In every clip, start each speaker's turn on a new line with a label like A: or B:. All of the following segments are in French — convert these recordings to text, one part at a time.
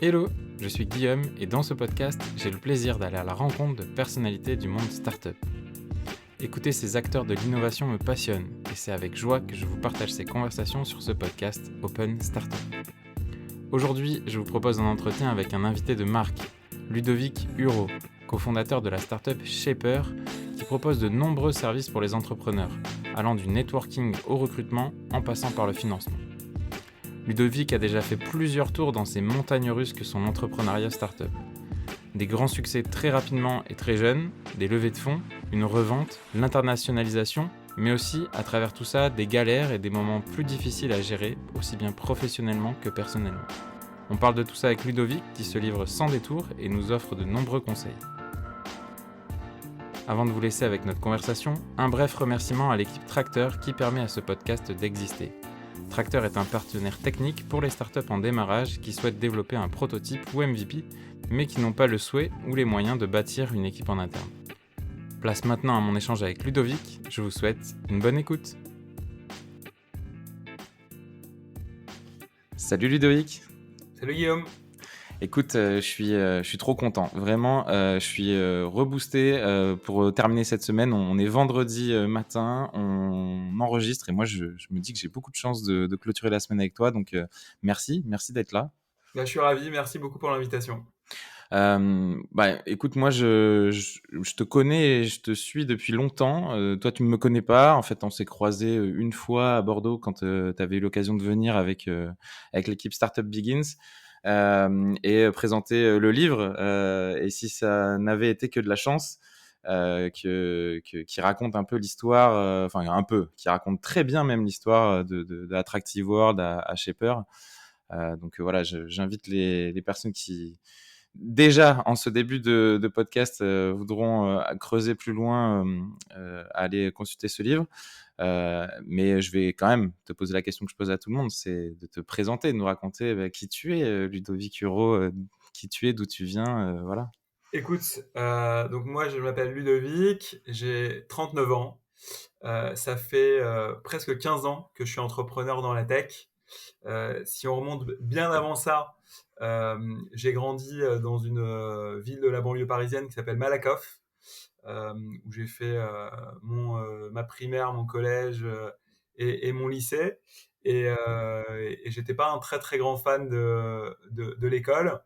A: Hello, je suis Guillaume et dans ce podcast, j'ai le plaisir d'aller à la rencontre de personnalités du monde startup. Écouter ces acteurs de l'innovation me passionne et c'est avec joie que je vous partage ces conversations sur ce podcast Open Startup. Aujourd'hui, je vous propose un entretien avec un invité de marque, Ludovic Huro, cofondateur de la startup Shaper, qui propose de nombreux services pour les entrepreneurs, allant du networking au recrutement en passant par le financement. Ludovic a déjà fait plusieurs tours dans ces montagnes russes que sont l'entrepreneuriat startup. Des grands succès très rapidement et très jeunes, des levées de fonds, une revente, l'internationalisation, mais aussi, à travers tout ça, des galères et des moments plus difficiles à gérer, aussi bien professionnellement que personnellement. On parle de tout ça avec Ludovic, qui se livre sans détour et nous offre de nombreux conseils. Avant de vous laisser avec notre conversation, un bref remerciement à l'équipe Tracteur qui permet à ce podcast d'exister. Tracteur est un partenaire technique pour les startups en démarrage qui souhaitent développer un prototype ou MVP, mais qui n'ont pas le souhait ou les moyens de bâtir une équipe en interne. Place maintenant à mon échange avec Ludovic, je vous souhaite une bonne écoute. Salut Ludovic.
B: Salut Guillaume.
A: Écoute, je suis trop content. Vraiment, je suis reboosté pour terminer cette semaine. On est vendredi matin, on enregistre et moi, je me dis que j'ai beaucoup de chance de clôturer la semaine avec toi. Donc, merci d'être là.
B: Je suis ravi, merci beaucoup pour l'invitation.
A: Écoute, moi, je te connais et je te suis depuis longtemps. Toi, tu ne me connais pas. En fait, on s'est croisés une fois à Bordeaux quand tu avais eu l'occasion de venir avec l'équipe Startup Begins. Et présenter le livre. Et si ça n'avait été que de la chance, qui raconte un peu l'histoire, qui raconte très bien même l'histoire de Attractive World à Shaper. Donc voilà, j'invite les personnes qui déjà en ce début de podcast voudront creuser plus loin, à aller consulter ce livre. Mais je vais quand même te poser la question que je pose à tout le monde, c'est de te présenter, de nous raconter qui tu es, Ludovic Huro, qui tu es, d'où tu viens, voilà.
B: Écoute, donc moi je m'appelle Ludovic, j'ai 39 ans. Ça fait presque 15 ans que je suis entrepreneur dans la tech. Si on remonte bien avant ça, j'ai grandi dans une ville de la banlieue parisienne qui s'appelle Malakoff, où j'ai fait ma primaire, mon collège et mon lycée. Et j'étais pas un très très grand fan de l'école.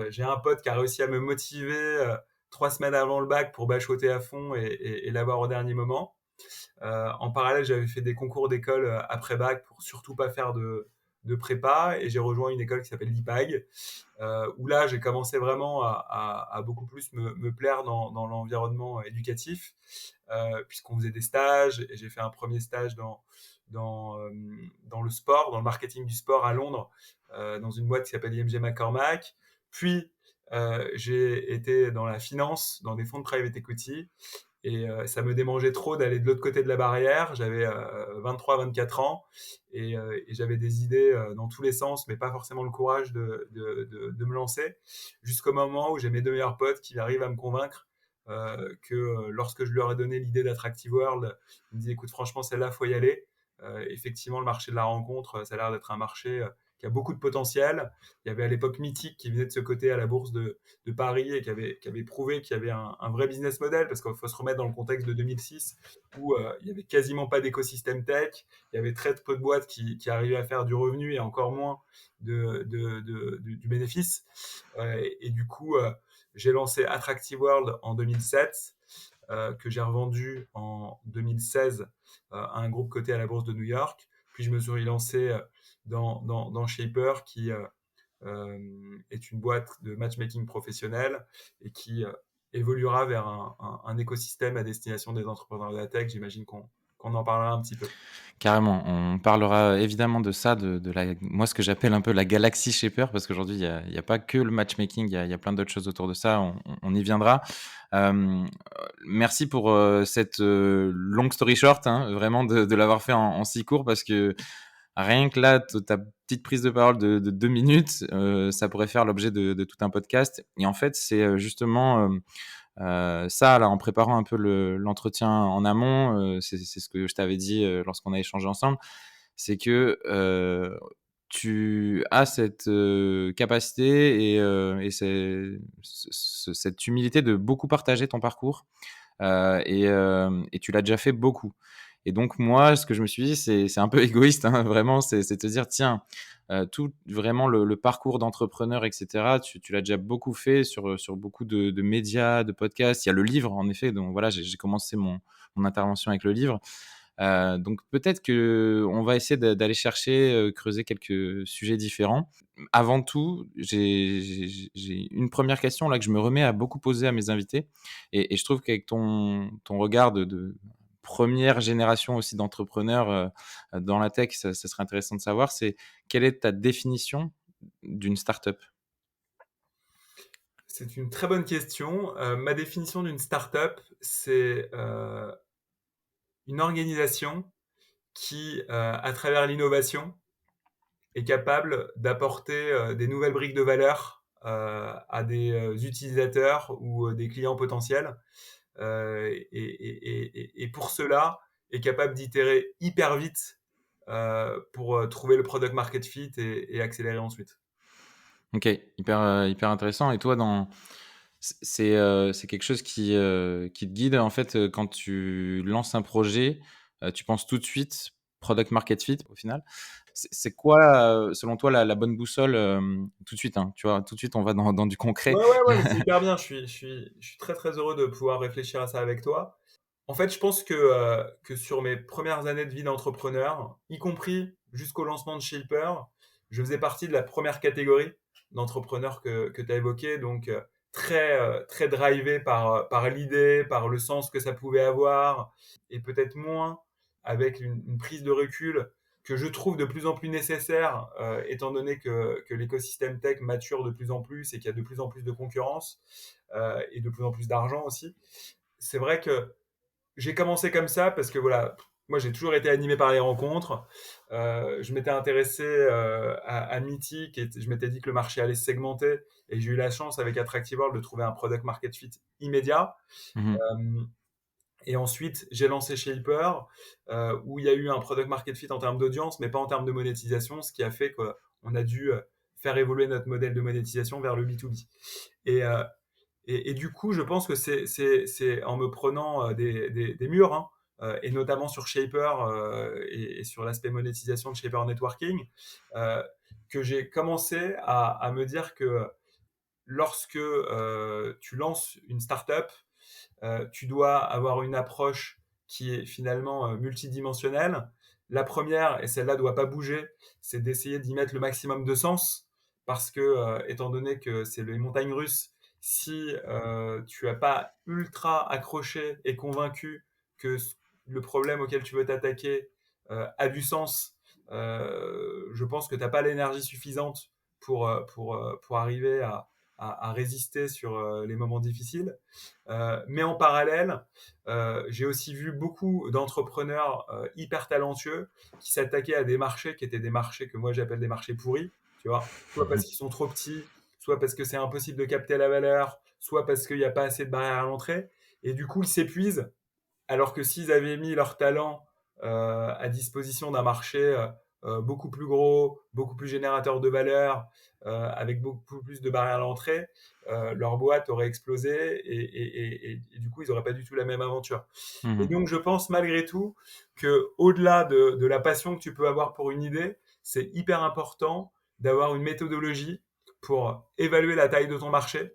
B: J'ai un pote qui a réussi à me motiver 3 semaines avant le bac pour bachoter à fond et l'avoir au dernier moment. En parallèle, j'avais fait des concours d'école après bac pour surtout pas faire de prépa, et j'ai rejoint une école qui s'appelle l'IPAG, où là j'ai commencé vraiment à beaucoup plus me plaire dans l'environnement éducatif, puisqu'on faisait des stages, et j'ai fait un premier stage dans le sport, dans le marketing du sport à Londres, dans une boîte qui s'appelle IMG McCormack. Puis j'ai été dans la finance, dans des fonds de private equity, et ça me démangeait trop d'aller de l'autre côté de la barrière. J'avais 23-24 ans, et j'avais des idées dans tous les sens, mais pas forcément le courage de me lancer. Jusqu'au moment où j'ai mes deux meilleurs potes qui arrivent à me convaincre que lorsque je leur ai donné l'idée d'Attractive World, ils me disaient écoute, franchement, celle-là, faut y aller. Effectivement, le marché de la rencontre, ça a l'air d'être un marché qui a beaucoup de potentiel. Il y avait à l'époque Mythique qui venait de se coter à la bourse de Paris et qui avait prouvé qu'il y avait un vrai business model, parce qu'il faut se remettre dans le contexte de 2006 où il n'y avait quasiment pas d'écosystème tech, il y avait très peu de boîtes qui arrivaient à faire du revenu et encore moins du bénéfice. Et du coup, j'ai lancé Attractive World en 2007, que j'ai revendu en 2016 à un groupe coté à la bourse de New York. Puis je me suis lancé dans Shaper, qui est une boîte de matchmaking professionnel et qui évoluera vers un écosystème à destination des entrepreneurs de la tech. J'imagine qu'on en parlera un petit peu.
A: Carrément, on parlera évidemment de ça, moi ce que j'appelle un peu la galaxie Shaper, parce qu'aujourd'hui il y a pas que le matchmaking, il y a plein d'autres choses autour de ça, on y viendra. Merci pour cette long story short, hein, vraiment de l'avoir fait en si court, parce que rien que là, ta petite prise de parole de 2 minutes, ça pourrait faire l'objet de tout un podcast. Et en fait, c'est justement ça, là, en préparant un peu l'entretien en amont, c'est ce que je t'avais dit lorsqu'on a échangé ensemble, c'est que tu as cette, capacité et cette humilité de beaucoup partager ton parcours, et tu l'as déjà fait beaucoup. Et donc moi, ce que je me suis dit, c'est un peu égoïste, hein, vraiment, c'est te dire: «Tiens, tout vraiment le parcours d'entrepreneur et cetera, tu l'as déjà beaucoup fait sur beaucoup de médias, de podcasts». Il y a le livre, en effet, donc voilà, j'ai commencé mon intervention avec le livre. Donc peut-être qu'on va essayer d'aller chercher, creuser quelques sujets différents. Avant tout, j'ai une première question là que je me remets à beaucoup poser à mes invités, et je trouve qu'avec ton regard de 1re génération aussi d'entrepreneurs, dans la tech, ça serait intéressant de savoir, c'est quelle est ta définition d'une startup?
B: C'est une très bonne question. Ma définition d'une startup, c'est une organisation qui, à travers l'innovation, est capable d'apporter des nouvelles briques de valeur à des utilisateurs ou des clients potentiels. Et pour cela, est capable d'itérer hyper vite pour trouver le product market fit et accélérer ensuite.
A: OK, hyper intéressant. Et toi, c'est quelque chose qui te guide, en fait, quand tu lances un projet, tu penses tout de suite product market fit, au final? C'est quoi, selon toi, la bonne boussole, tout de suite, hein, tu vois? Tout de suite, on va dans du concret.
B: Ouais, mais c'est hyper bien. Je suis très, très heureux de pouvoir réfléchir à ça avec toi. En fait, je pense que sur mes premières années de vie d'entrepreneur, y compris jusqu'au lancement de Shaper, je faisais partie de la première catégorie d'entrepreneurs que tu as évoqué, donc très drivé par l'idée, par le sens que ça pouvait avoir, et peut-être moins avec une prise de recul que je trouve de plus en plus nécessaire, étant donné que l'écosystème tech mature de plus en plus et qu'il y a de plus en plus de concurrence et de plus en plus d'argent aussi. C'est vrai que j'ai commencé comme ça parce que voilà, moi j'ai toujours été animé par les rencontres. Je m'étais intéressé à Mythic et je m'étais dit que le marché allait se segmenter, et j'ai eu la chance avec Attractive World de trouver un product market fit immédiat.
A: Mmh.
B: Euh, et ensuite, j'ai lancé Shaper, où il y a eu un product market fit en termes d'audience, mais pas en termes de monétisation, ce qui a fait qu'on a dû faire évoluer notre modèle de monétisation vers le B2B. Et, euh, et du coup, je pense que c'est en me prenant des murs, hein, et notamment sur Shaper et sur l'aspect monétisation de Shaper Networking, euh, que j'ai commencé à me dire que lorsque tu lances une startup, tu dois avoir une approche qui est finalement multidimensionnelle. La première, et celle-là ne doit pas bouger, c'est d'essayer d'y mettre le maximum de sens, parce que, étant donné que c'est les montagnes russes, si tu n'as pas ultra accroché et convaincu que le problème auquel tu veux t'attaquer a du sens, je pense que tu n'as pas l'énergie suffisante pour arriver à résister sur les moments difficiles. Mais en parallèle, j'ai aussi vu beaucoup d'entrepreneurs hyper talentueux qui s'attaquaient à des marchés qui étaient des marchés que moi j'appelle des marchés pourris, tu vois, soit parce qu'ils sont trop petits, soit parce que c'est impossible de capter la valeur, soit parce qu'il n'y a pas assez de barrières à l'entrée. Et du coup, ils s'épuisent, alors que s'ils avaient mis leur talent à disposition d'un marché beaucoup plus gros, beaucoup plus générateur de valeur, avec beaucoup plus de barrières à l'entrée, leur boîte aurait explosé et du coup, ils n'auraient pas du tout la même aventure. Et
A: Mmh.
B: donc, je pense malgré tout que au-delà de la passion que tu peux avoir pour une idée, c'est hyper important d'avoir une méthodologie pour évaluer la taille de ton marché,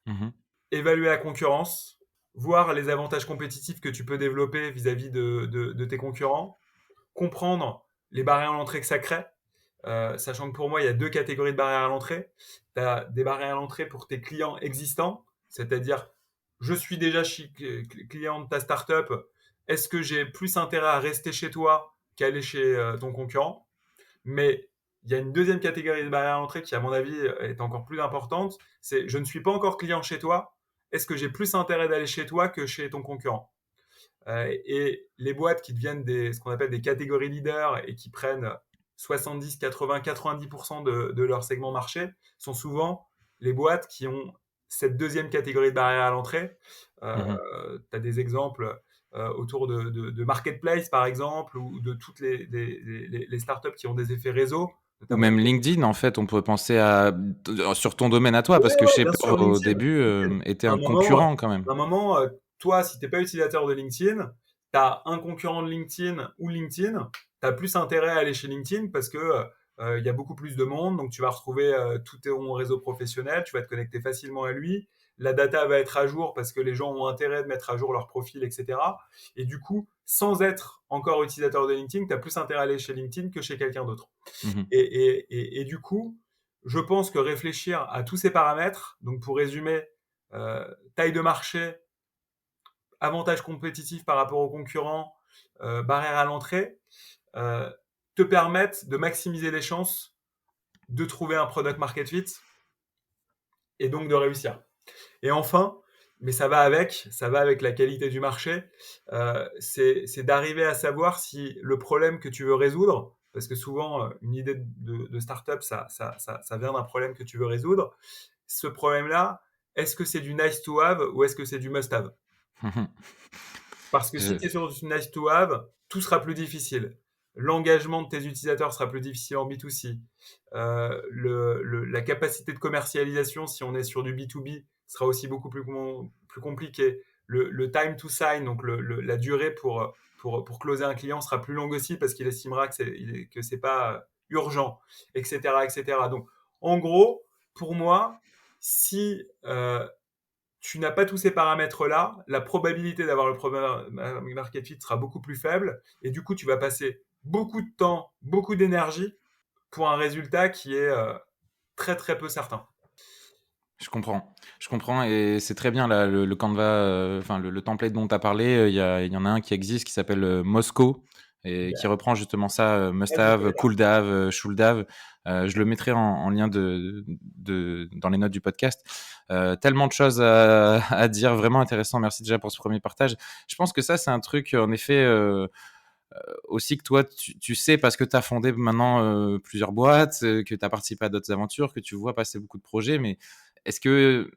A: Mmh.
B: évaluer la concurrence, voir les avantages compétitifs que tu peux développer vis-à-vis de tes concurrents, comprendre les barrières à l'entrée que ça crée, sachant que pour moi, il y a deux catégories de barrières à l'entrée. Tu as des barrières à l'entrée pour tes clients existants, c'est-à-dire, je suis déjà client de ta startup, est-ce que j'ai plus intérêt à rester chez toi qu'aller chez ton concurrent? Mais il y a une deuxième catégorie de barrières à l'entrée qui, à mon avis, est encore plus importante. C'est, je ne suis pas encore client chez toi. Est-ce que j'ai plus intérêt d'aller chez toi que chez ton concurrent? Et les boîtes qui deviennent ce qu'on appelle des catégories leaders et qui prennent 70, 80, 90% de leur segment marché sont souvent les boîtes qui ont cette deuxième catégorie de barrière à l'entrée.
A: Mmh.
B: Tu as des exemples autour de marketplace, par exemple, ou de toutes les startups qui ont des effets réseau.
A: Ou
B: notamment.
A: même LinkedIn, en fait, on pourrait penser à sur ton domaine à toi,
B: Ouais,
A: parce que
B: ouais, bien
A: Shaper,
B: sûr,
A: au
B: LinkedIn.
A: début,
B: LinkedIn.
A: était
B: À un
A: un
B: moment,
A: concurrent quand même.
B: toi, si tu es pas utilisateur de LinkedIn, tu as un concurrent de LinkedIn ou LinkedIn, tu as plus intérêt à aller chez LinkedIn parce que il y a beaucoup plus de monde, donc tu vas retrouver tout ton réseau professionnel, tu vas te connecter facilement à lui, la data va être à jour parce que les gens ont intérêt de mettre à jour leur profil, etc. Et du coup, sans être encore utilisateur de LinkedIn, tu as plus intérêt à aller chez LinkedIn que chez quelqu'un d'autre.
A: Mhm.
B: Et du coup, je pense que réfléchir à tous ces paramètres, donc pour résumer, taille de marché, avantage compétitif par rapport aux concurrents, barrière à l'entrée, euh, te permettent de maximiser les chances de trouver un product market fit et donc de réussir. Et enfin, mais ça va avec la qualité du marché, c'est d'arriver à savoir si le problème que tu veux résoudre, parce que souvent, une idée de startup, ça vient d'un problème que tu veux résoudre. Ce problème-là, est-ce que c'est du nice to have ou est-ce que c'est du must have? Parce que si
A: Je-
B: tu es sur du nice to have, tout sera plus difficile. L'engagement de tes utilisateurs sera plus difficile en B2C. La capacité de commercialisation, si on est sur du B2B, sera aussi beaucoup plus compliqué. Le time to sign, donc la durée pour closer un client sera plus longue aussi parce qu'il estimera que c'est pas urgent, etc., etc. Donc, en gros, pour moi, si tu n'as pas tous ces paramètres-là, la probabilité d'avoir le product market fit sera beaucoup plus faible. Et du coup, tu vas passer beaucoup de temps, beaucoup d'énergie pour un résultat qui est très très peu certain.
A: Je comprends et c'est très bien là, le Canva, enfin le template dont tu as parlé, il y en a un qui existe qui s'appelle, Moscow et qui
B: Okay.
A: reprend justement ça, must
B: Ah, je ne
A: have,
B: connais pas.
A: cool have, should have. Je le mettrai en lien dans les notes du podcast. Tellement de choses à dire, vraiment intéressant. Merci déjà pour ce premier partage. Je pense que ça, c'est un truc, en effet, aussi que toi, tu sais parce que tu as fondé maintenant plusieurs boîtes, que tu as participé à d'autres aventures, que tu vois passer beaucoup de projets, mais est-ce que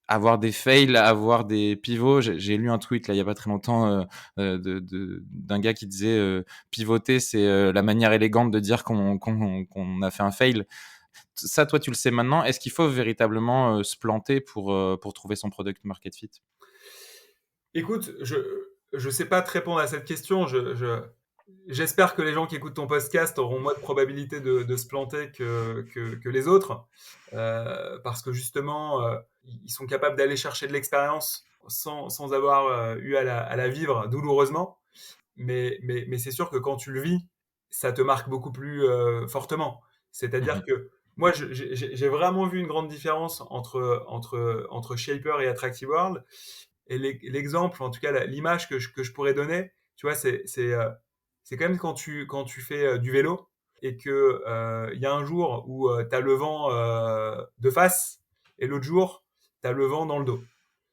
A: avoir des fails, avoir des pivots, j'ai lu un tweet là il y a pas très longtemps d'un gars qui disait pivoter c'est la manière élégante de dire qu'on a fait un fail. Ça, toi, tu le sais maintenant. Est-ce qu'il faut véritablement se planter pour trouver son product market fit?
B: Écoute, je sais pas te répondre à cette question. J'espère que les gens qui écoutent ton podcast auront moins de probabilité de se planter que les autres, parce que justement, ils sont capables d'aller chercher de l'expérience sans avoir eu à la vivre douloureusement. Mais c'est sûr que quand tu le vis, ça te marque beaucoup plus fortement. C'est-à-dire
A: Mhm.
B: que moi, j'ai vraiment vu une grande différence entre Shaper et Attractive World. Et l'exemple, en tout cas l'image que je pourrais donner, tu vois, c'est quand même quand tu fais du vélo et que il y a un jour où tu as le vent de face et l'autre jour, tu as le vent dans le dos.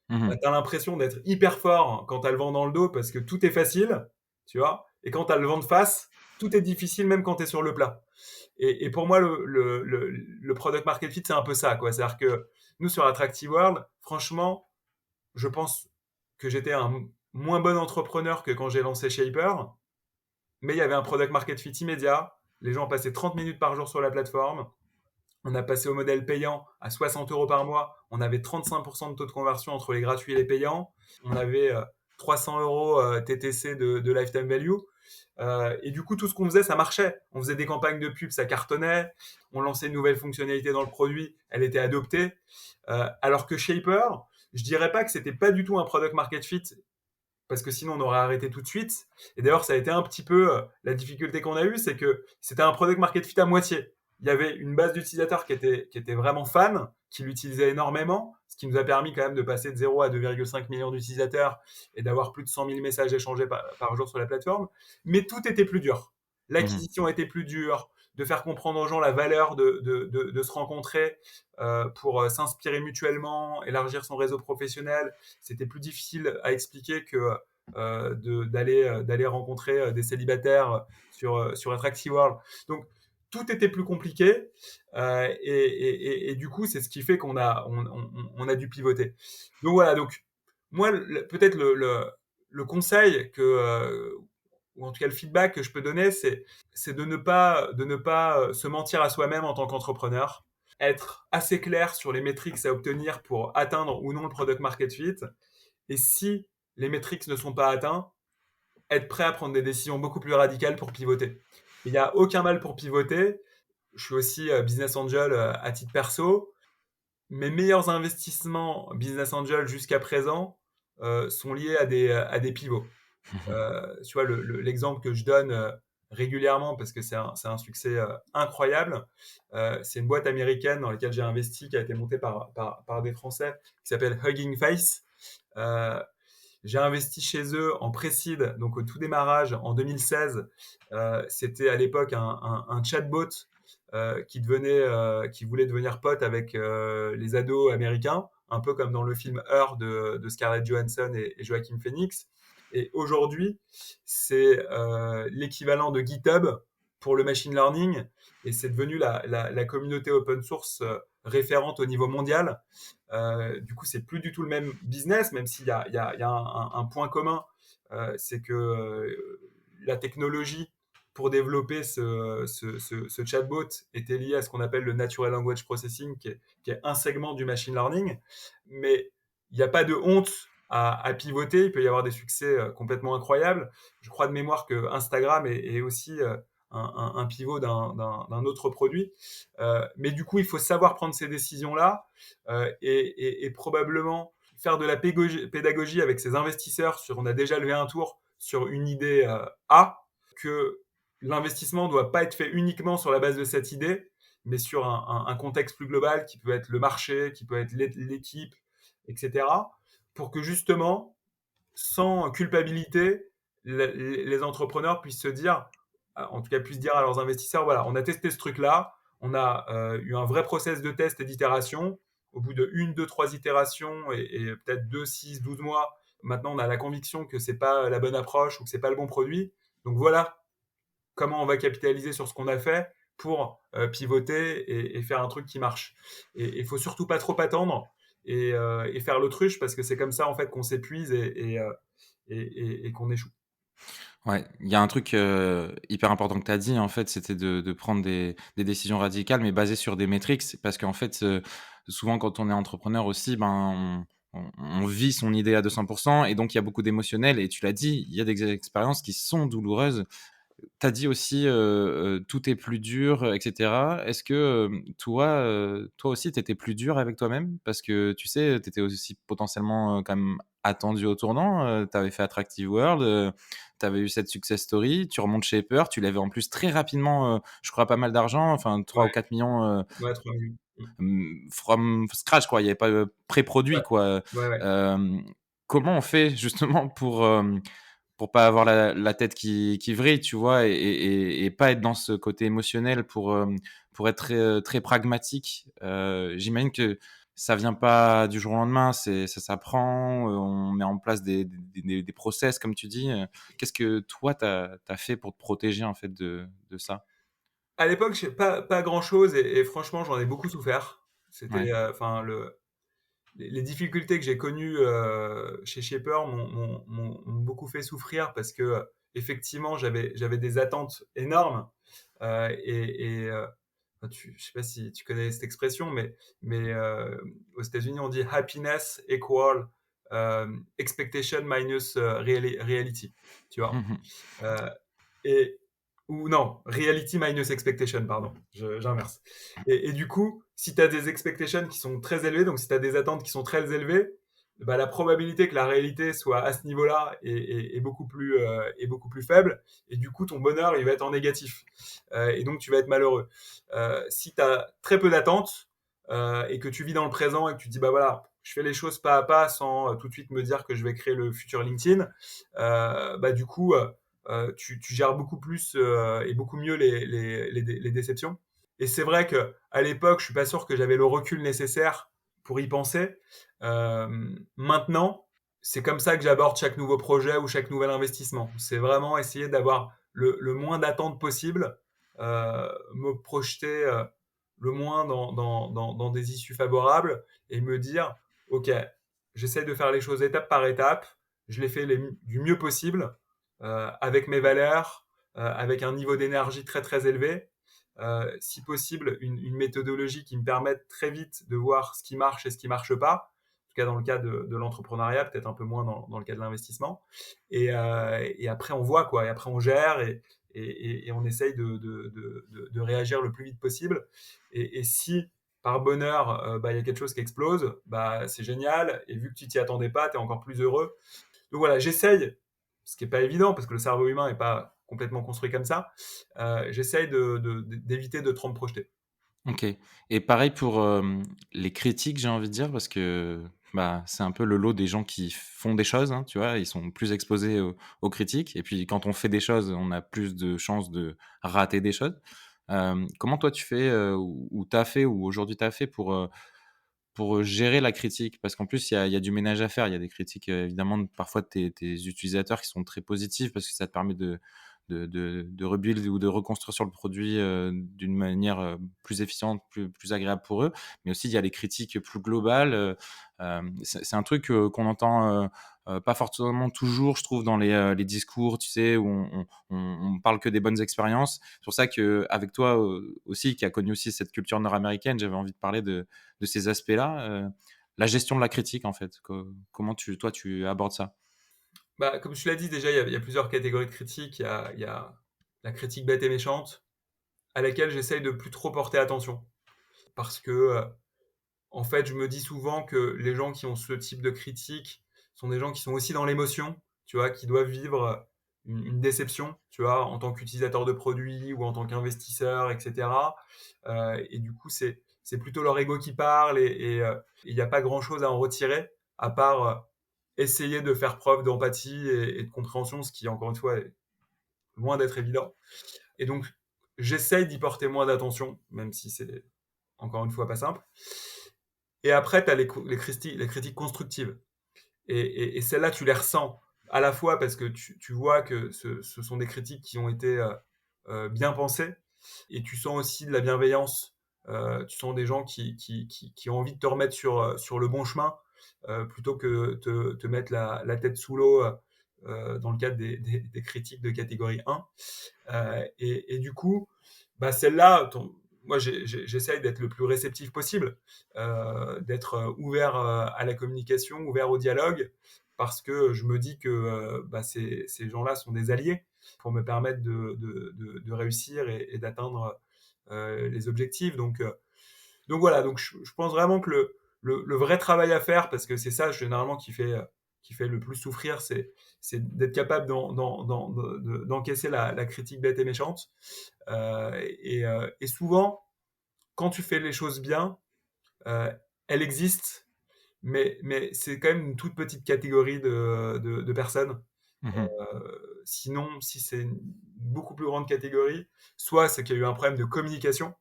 B: Bah,
A: Mhm.
B: tu as l'impression d'être hyper fort quand tu as le vent dans le dos parce que tout est facile, tu vois, et quand tu as le vent de face, tout est difficile même quand tu es sur le plat. Et pour moi, le product market fit, c'est un peu ça, quoi. C'est-à-dire que nous, sur Attractive World, franchement, je pense que j'étais un moins bon entrepreneur que quand j'ai lancé Shaper, mais il y avait un product market fit immédiat. Les gens passaient 30 minutes par jour sur la plateforme. On a passé au modèle payant à 60 euros par mois. On avait 35% de taux de conversion entre les gratuits et les payants. On avait 300 euros TTC de lifetime value. Et du coup, tout ce qu'on faisait, ça marchait. On faisait des campagnes de pub, ça cartonnait. On lançait une nouvelle fonctionnalité dans le produit, elle était adoptée. Alors que Shaper, je dirais pas que c'était pas du tout un product market fit, parce que sinon on aurait arrêté tout de suite. Et d'ailleurs, ça a été un petit peu la difficulté qu'on a eue, c'est que c'était un product market fit à moitié. Il y avait une base d'utilisateurs qui était vraiment fans, qui l'utilisaient énormément, ce qui nous a permis quand même de passer de 0 à 2,5 millions d'utilisateurs et d'avoir plus de 100 000 messages échangés par jour sur la plateforme. Mais tout était plus dur.
A: Mhm.
B: L'acquisition était plus dure, de faire comprendre aux gens la valeur de se rencontrer pour s'inspirer mutuellement, élargir son réseau professionnel. C'était plus difficile à expliquer que d'aller rencontrer des célibataires sur Attractive World. Donc, tout était plus compliqué et du coup, c'est ce qui fait on a dû pivoter. Donc voilà, donc moi, peut-être le conseil ou en tout cas le feedback que je peux donner, c'est de ne pas se mentir à soi-même en tant qu'entrepreneur, être assez clair sur les métriques à obtenir pour atteindre ou non le product market fit. Et si les métriques ne sont pas atteints, être prêt à prendre des décisions beaucoup plus radicales pour pivoter. Il n'y a aucun mal pour pivoter. Je suis aussi business angel à titre perso. Mes meilleurs investissements business angel jusqu'à présent sont liés à des pivots. Tu vois, l'exemple que je donne régulièrement, parce que c'est un succès incroyable, c'est une boîte américaine dans laquelle j'ai investi, qui a été montée par des Français, qui s'appelle Hugging Face. Euh, j'ai investi chez eux en pré-seed, donc au tout démarrage, en 2016. C'était à l'époque un chatbot qui voulait devenir pote avec les ados américains, un peu comme dans le film Her de Scarlett Johansson et Joaquin Phoenix. Et aujourd'hui, c'est l'équivalent de GitHub pour le machine learning, et c'est devenu la communauté open source référente au niveau mondial. Du coup, c'est plus du tout le même business, même s'il y a un point commun, c'est que la technologie pour développer ce chatbot était liée à ce qu'on appelle le Natural Language Processing, qui est un segment du machine learning. Mais il n'y a pas de honte à pivoter, il peut y avoir des succès complètement incroyables. Je crois de mémoire que Instagram est aussi un pivot d'un autre produit. Mais du coup, il faut savoir prendre ces décisions-là et probablement faire de la pédagogie avec ses investisseurs sur on a déjà levé un tour sur une idée A, que l'investissement ne doit pas être fait uniquement sur la base de cette idée, mais sur un contexte plus global qui peut être le marché, qui peut être l'équipe, etc. Pour que justement, sans culpabilité, les entrepreneurs puissent se dire, en tout cas puissent dire à leurs investisseurs, voilà, on a testé ce truc-là, on a eu un vrai process de test et d'itération. Au bout de 1, 2, 3 itérations et peut-être 2, 6, 12 mois, maintenant on a la conviction que c'est pas la bonne approche ou que c'est pas le bon produit. Donc voilà comment on va capitaliser sur ce qu'on a fait pour pivoter et faire un truc qui marche. Et il faut surtout pas trop attendre et faire l'autruche, parce que c'est comme ça en fait qu'on s'épuise et qu'on échoue.
A: Ouais, il y a un truc, hyper important que tu as dit, en fait, c'était de prendre des décisions radicales, mais basées sur des métriques. C'est parce qu'en fait, souvent quand on est entrepreneur aussi, ben, on vit son idée à 200 et donc il y a beaucoup d'émotionnel et tu l'as dit, il y a des expériences qui sont douloureuses. Tu as dit aussi, tout est plus dur, et cetera. Est-ce que, toi aussi, tu étais plus dur avec toi-même? Parce que tu sais, tu étais aussi potentiellement, quand même attendu au tournant, tu avais fait Attractive World, tu avais eu cette success story, tu remontes chez Upper, tu lèves en plus très rapidement, je crois pas mal d'argent, enfin 3 ou
B: Ouais,
A: 4 millions,
B: ouais, 3 millions.
A: from scratch quoi, il y avait pas, pré-produit
B: Ouais,
A: quoi.
B: ouais, ouais.
A: Hem, Comment on fait justement pour pas avoir la tête qui vrille, tu vois? Et pas être dans ce côté émotionnel pour être très, très pragmatique. J'imagine que ça vient pas du jour au lendemain, ça s'apprend, on met en place des process comme tu dis. Qu'est-ce que toi tu as fait pour te protéger en fait de ça?
B: À l'époque, j'ai pas grand-chose et franchement, j'en ai beaucoup souffert.
A: Ouais.
B: C'était, enfin, les difficultés que j'ai connues chez Shaper m'ont beaucoup fait souffrir, parce que effectivement, j'avais des attentes énormes. Enfin, je sais pas si tu connais cette expression, mais aux États-Unis, on dit happiness equal expectation minus reality. Tu vois?
A: Mmh.
B: Euh, et ou non, reality minus expectation, pardon, j'inverse. Et du coup, si tu as des expectations qui sont très élevées, donc si tu as des attentes qui sont très élevées, bah, la probabilité que la réalité soit à ce niveau-là est beaucoup plus faible, et du coup, ton bonheur, il va être en négatif. Et donc, tu vas être malheureux. Si tu as très peu d'attentes et que tu vis dans le présent et que tu te dis, bah voilà, je fais les choses pas à pas sans tout de suite me dire que je vais créer le futur LinkedIn, bah du coup, tu gères beaucoup plus et beaucoup mieux les déceptions. Et c'est vrai que à l'époque, je suis pas sûr que j'avais le recul nécessaire pour y penser. Maintenant, c'est comme ça que j'aborde chaque nouveau projet ou chaque nouvel investissement. C'est vraiment essayer d'avoir le moins d'attentes possible, me projeter le moins dans des issues favorables et me dire, OK, j'essaie de faire les choses étape par étape, je les fais du mieux possible. avec mes valeurs, avec un niveau d'énergie très très élevé. Si possible, une méthodologie qui me permette très vite de voir ce qui marche et ce qui marche pas. En tout cas, dans le cas de l'entrepreneuriat, peut-être un peu moins dans le cas de l'investissement. Et après, on voit quoi. Et après, on gère et on essaye de réagir le plus vite possible. Et si par bonheur, il y a quelque chose qui explose, c'est génial. Et vu que tu t'y attendais pas, tu es encore plus heureux. Donc voilà, j'essaye, ce qui n'est pas évident parce que le cerveau humain n'est pas complètement construit comme ça. J'essaye d'éviter de trop me projeter.
A: OK, et pareil pour, les critiques, j'ai envie de dire, parce que, bah, c'est un peu le lot des gens qui font des choses, hein, tu vois? Ils sont plus exposés aux critiques, et puis quand on fait des choses, on a plus de chances de rater des choses. Comment toi tu fais, ou tu as fait, ou aujourd'hui tu as fait pour, gérer la critique? Parce qu'en plus il y a du ménage à faire. Il y a des critiques, évidemment, parfois de tes utilisateurs qui sont très positives parce que ça te permet de rebuild ou de reconstruire sur le produit, d'une manière, plus efficiente, plus agréable pour eux. Mais aussi il y a les critiques plus globales, c'est un truc, qu'on entend, pas forcément toujours, je trouve, dans les discours, tu sais, où on parle que des bonnes expériences. C'est pour ça qu'avec toi, aussi, qui a connu aussi cette culture nord-américaine, j'avais envie de parler de ces aspects-là, la gestion de la critique, en fait. Comment toi tu abordes ça?
B: Comme tu l'as dit, déjà, il y a plusieurs catégories de critiques. Il y a la critique bête et méchante, à laquelle j'essaye de plus trop porter attention. Parce que, en fait, je me dis souvent que les gens qui ont ce type de critique sont des gens qui sont aussi dans l'émotion, tu vois, qui doivent vivre une déception, tu vois, en tant qu'utilisateur de produits ou en tant qu'investisseur, etc. Et du coup, c'est plutôt leur ego qui parle et il n'y a pas grand-chose à en retirer, à part essayer de faire preuve d'empathie et de compréhension, ce qui, encore une fois, est loin d'être évident. Et donc, j'essaye d'y porter moins d'attention, même si c'est, encore une fois, pas simple. Et après, tu as les critiques constructives. Et celles-là, tu les ressens à la fois parce que tu vois que ce sont des critiques qui ont été bien pensées, et tu sens aussi de la bienveillance. Tu sens des gens qui ont envie de te remettre sur le bon chemin, plutôt que te mettre la tête sous l'eau, dans le cadre des critiques de catégorie 1. Et du coup, celle-là, moi j'essaye d'être le plus réceptif possible, d'être ouvert à la communication, ouvert au dialogue, parce que je me dis que ces gens-là sont des alliés pour me permettre de réussir et d'atteindre les objectifs. Donc voilà, donc je pense vraiment que le vrai travail à faire, parce que c'est ça généralement qui fait le plus souffrir, c'est d'être capable d'encaisser la critique bête et méchante. Et souvent, quand tu fais les choses bien, euh, elle existe, mais c'est quand même une toute petite catégorie de personnes.
A: Mmh.
B: Sinon, si c'est une beaucoup plus grande catégorie, soit c'est qu'il y a eu un problème de communication,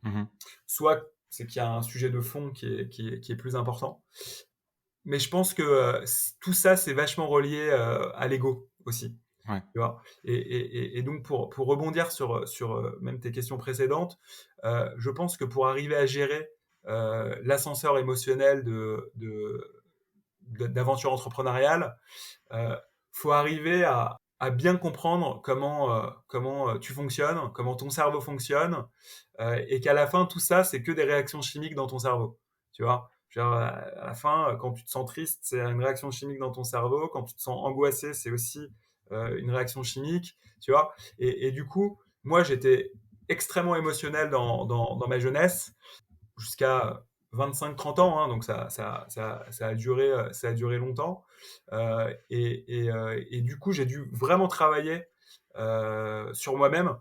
A: Mmh.
B: soit c'est qu'il y a un sujet de fond qui est plus important. Mais je pense que tout ça, c'est vachement relié à l'ego aussi.
A: Ouais.
B: Tu vois. Et donc, pour rebondir sur même tes questions précédentes, je pense que pour arriver à gérer l'ascenseur émotionnel d'aventure entrepreneuriale, faut arriver à bien comprendre comment tu fonctionnes, comment ton cerveau fonctionne, et qu'à la fin, tout ça, c'est que des réactions chimiques dans ton cerveau. Tu vois. Genre, à la fin, quand tu te sens triste, c'est une réaction chimique dans ton cerveau. Quand tu te sens angoissé, c'est aussi une réaction chimique. Tu vois. Et du coup, moi, j'étais extrêmement émotionnel dans ma jeunesse, jusqu'à 25-30 ans, hein, donc ça a duré longtemps. Et du coup, j'ai dû vraiment travailler sur moi-même.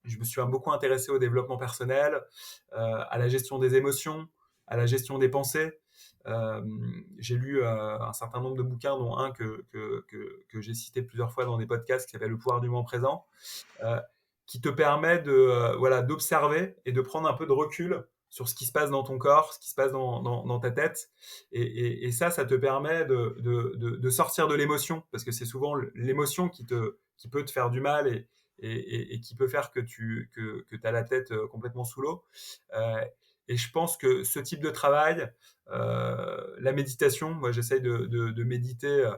B: Je me suis beaucoup intéressé au développement personnel, à la gestion des émotions, à la gestion des pensées. Euh, j'ai lu un certain nombre de bouquins, dont un que j'ai cité plusieurs fois dans des podcasts, qui s'appelle Le pouvoir du moment présent, euh, qui te permet voilà, d'observer et de prendre un peu de recul sur ce qui se passe dans ton corps, ce qui se passe dans ta tête. Et ça te permet de sortir de l'émotion, parce que c'est souvent l'émotion qui peut te faire du mal et qui peut faire que tu as la tête complètement sous l'eau. Euh, et je pense que ce type de travail, la méditation, moi j'essaye de méditer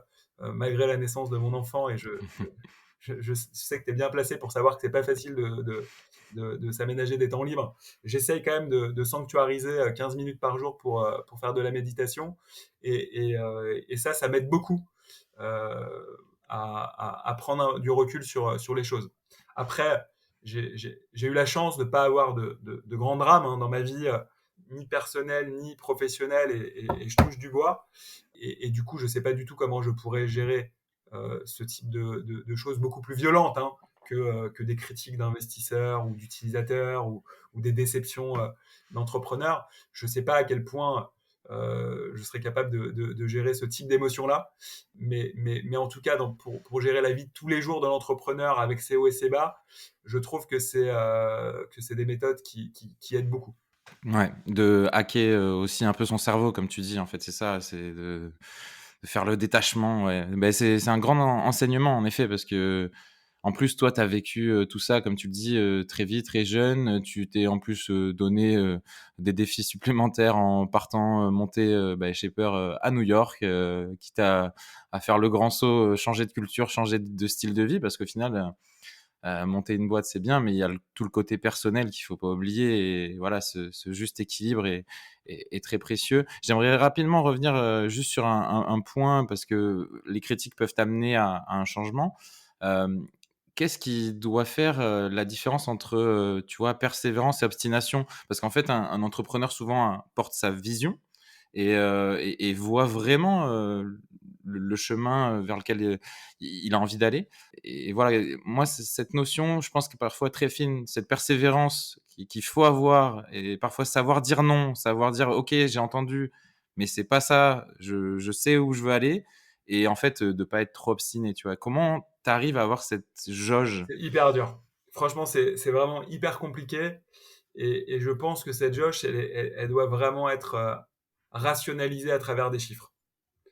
B: malgré la naissance de mon enfant, et je sais que tu es bien placé pour savoir que c'est pas facile de s'aménager des temps libres. J'essaye quand même de sanctuariser 15 minutes par jour pour faire de la méditation. Et ça m'aide beaucoup euh, à prendre du recul sur les choses. Après, j'ai eu la chance de ne pas avoir de grands drames dans ma vie, ni personnelle, ni professionnelle, et je touche du bois. Et du coup, je ne sais pas du tout comment je pourrais gérer ce type de choses beaucoup plus violentes, que des critiques d'investisseurs ou d'utilisateurs, ou des déceptions d'entrepreneurs. Je ne sais pas à quel point je serais capable de gérer ce type d'émotion-là. Mais en tout cas, pour gérer la vie de tous les jours de l'entrepreneur avec ses hauts et ses bas, je trouve que c'est des méthodes qui aident beaucoup.
A: Ouais, de hacker aussi un peu son cerveau, comme tu dis, en fait, c'est ça, c'est de faire le détachement. Ouais. Ben, c'est un grand enseignement, en effet, parce que en plus, toi, tu as vécu tout ça, comme tu le dis, très vite, très jeune. Tu t'es en plus donné des défis supplémentaires en partant monter chez Shaper à New York, quitte à faire le grand saut, changer de culture, changer de style de vie, parce qu'au final, monter une boîte, c'est bien, mais il y a tout le côté personnel qu'il faut pas oublier. Et voilà, ce juste équilibre est très précieux. J'aimerais rapidement revenir juste sur un point, parce que les critiques peuvent t'amener à un changement. Euh, Qu'est-ce qui doit faire la différence entre, tu vois, persévérance et obstination? Parce qu'en fait, un entrepreneur souvent porte sa vision et voit vraiment le chemin vers lequel il a envie d'aller. Et voilà, moi, cette notion, je pense que parfois très fine, cette persévérance qu'il faut avoir, et parfois savoir dire non, savoir dire ok, j'ai entendu, mais c'est pas ça, je sais où je veux aller, et en fait, de pas être trop obstiné, tu vois. Comment tu arrives à avoir cette jauge?
B: C'est hyper dur. Franchement, c'est vraiment hyper compliqué. Et je pense que cette jauge, elle doit vraiment être rationalisée à travers des chiffres.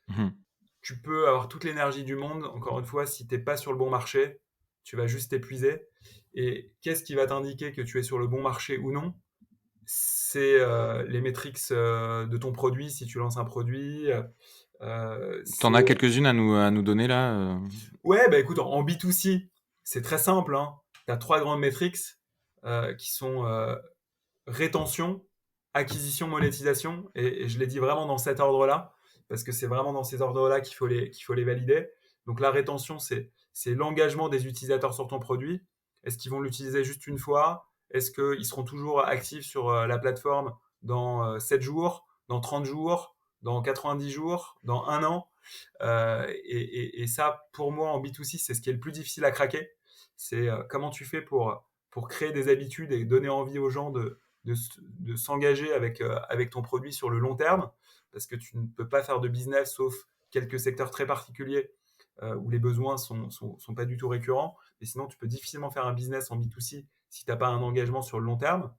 A: Mhm.
B: Tu peux avoir toute l'énergie du monde, encore une fois, si tu n'es pas sur le bon marché, tu vas juste t'épuiser. Et qu'est-ce qui va t'indiquer que tu es sur le bon marché ou non? C'est les métriques de ton produit, si tu lances un produit.
A: T'en as
B: C'est
A: quelques-unes à nous donner là
B: Ouais, bah écoute, en B2C, c'est très simple. Tu as trois grandes métriques qui sont rétention, acquisition, monétisation. Et je les dis vraiment dans cet ordre-là, parce que c'est vraiment dans ces ordres-là qu'il faut les valider. Donc la rétention, c'est l'engagement des utilisateurs sur ton produit. Est-ce qu'ils vont l'utiliser juste une fois? Est-ce qu'ils seront toujours actifs sur la plateforme dans 7 jours, dans 30 jours, dans 90 jours, dans un an? Et ça, pour moi, en B2C, c'est ce qui est le plus difficile à craquer. C'est comment tu fais pour créer des habitudes et donner envie aux gens de s'engager avec ton produit sur le long terme, parce que tu ne peux pas faire de business sauf quelques secteurs très particuliers où les besoins sont pas du tout récurrents. Mais sinon, tu peux difficilement faire un business en B2C si tu n'as pas un engagement sur le long terme.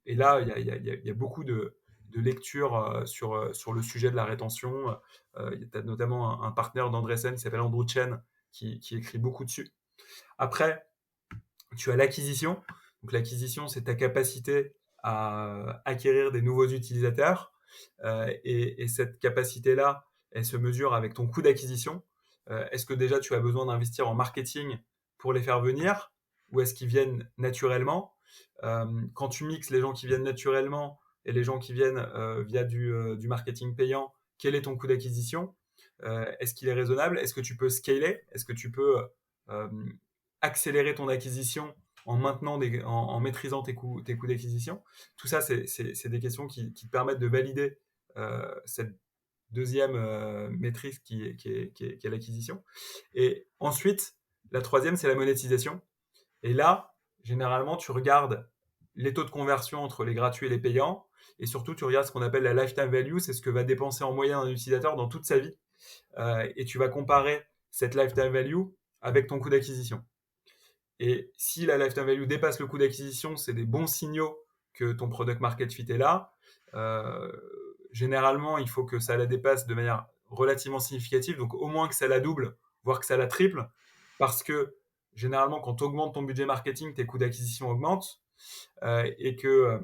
B: Et là, il y a beaucoup de lectures sur le sujet de la rétention. Tu as notamment un partenaire d'Andreessen qui s'appelle Andrew Chen qui écrit beaucoup dessus. Après, tu as l'acquisition. Donc l'acquisition, c'est ta capacité à acquérir des nouveaux utilisateurs. Et cette capacité-là, elle se mesure avec ton coût d'acquisition. Est-ce que déjà tu as besoin d'investir en marketing pour les faire venir, ou est-ce qu'ils viennent naturellement? Quand tu mixes les gens qui viennent naturellement et les gens qui viennent via du marketing payant, quel est ton coût d'acquisition? Est-ce qu'il est raisonnable? Est-ce que tu peux scaler? Est-ce que tu peux euh, accélérer ton acquisition en maîtrisant tes coûts d'acquisition? Tout ça, c'est des questions qui te permettent de valider cette deuxième maîtrise qui est l'acquisition. Et ensuite, la troisième, c'est la monétisation. Et là, généralement, tu regardes les taux de conversion entre les gratuits et les payants. Et surtout, tu regardes ce qu'on appelle la lifetime value, c'est ce que va dépenser en moyenne un utilisateur dans toute sa vie. Et tu vas comparer cette lifetime value avec ton coût d'acquisition. Et si la lifetime value dépasse le coût d'acquisition, c'est des bons signaux que ton product market fit est là. Euh, Généralement, il faut que ça la dépasse de manière relativement significative, donc au moins que ça la double, voire que ça la triple, parce que généralement, quand tu augmentes ton budget marketing, tes coûts d'acquisition augmentent, et que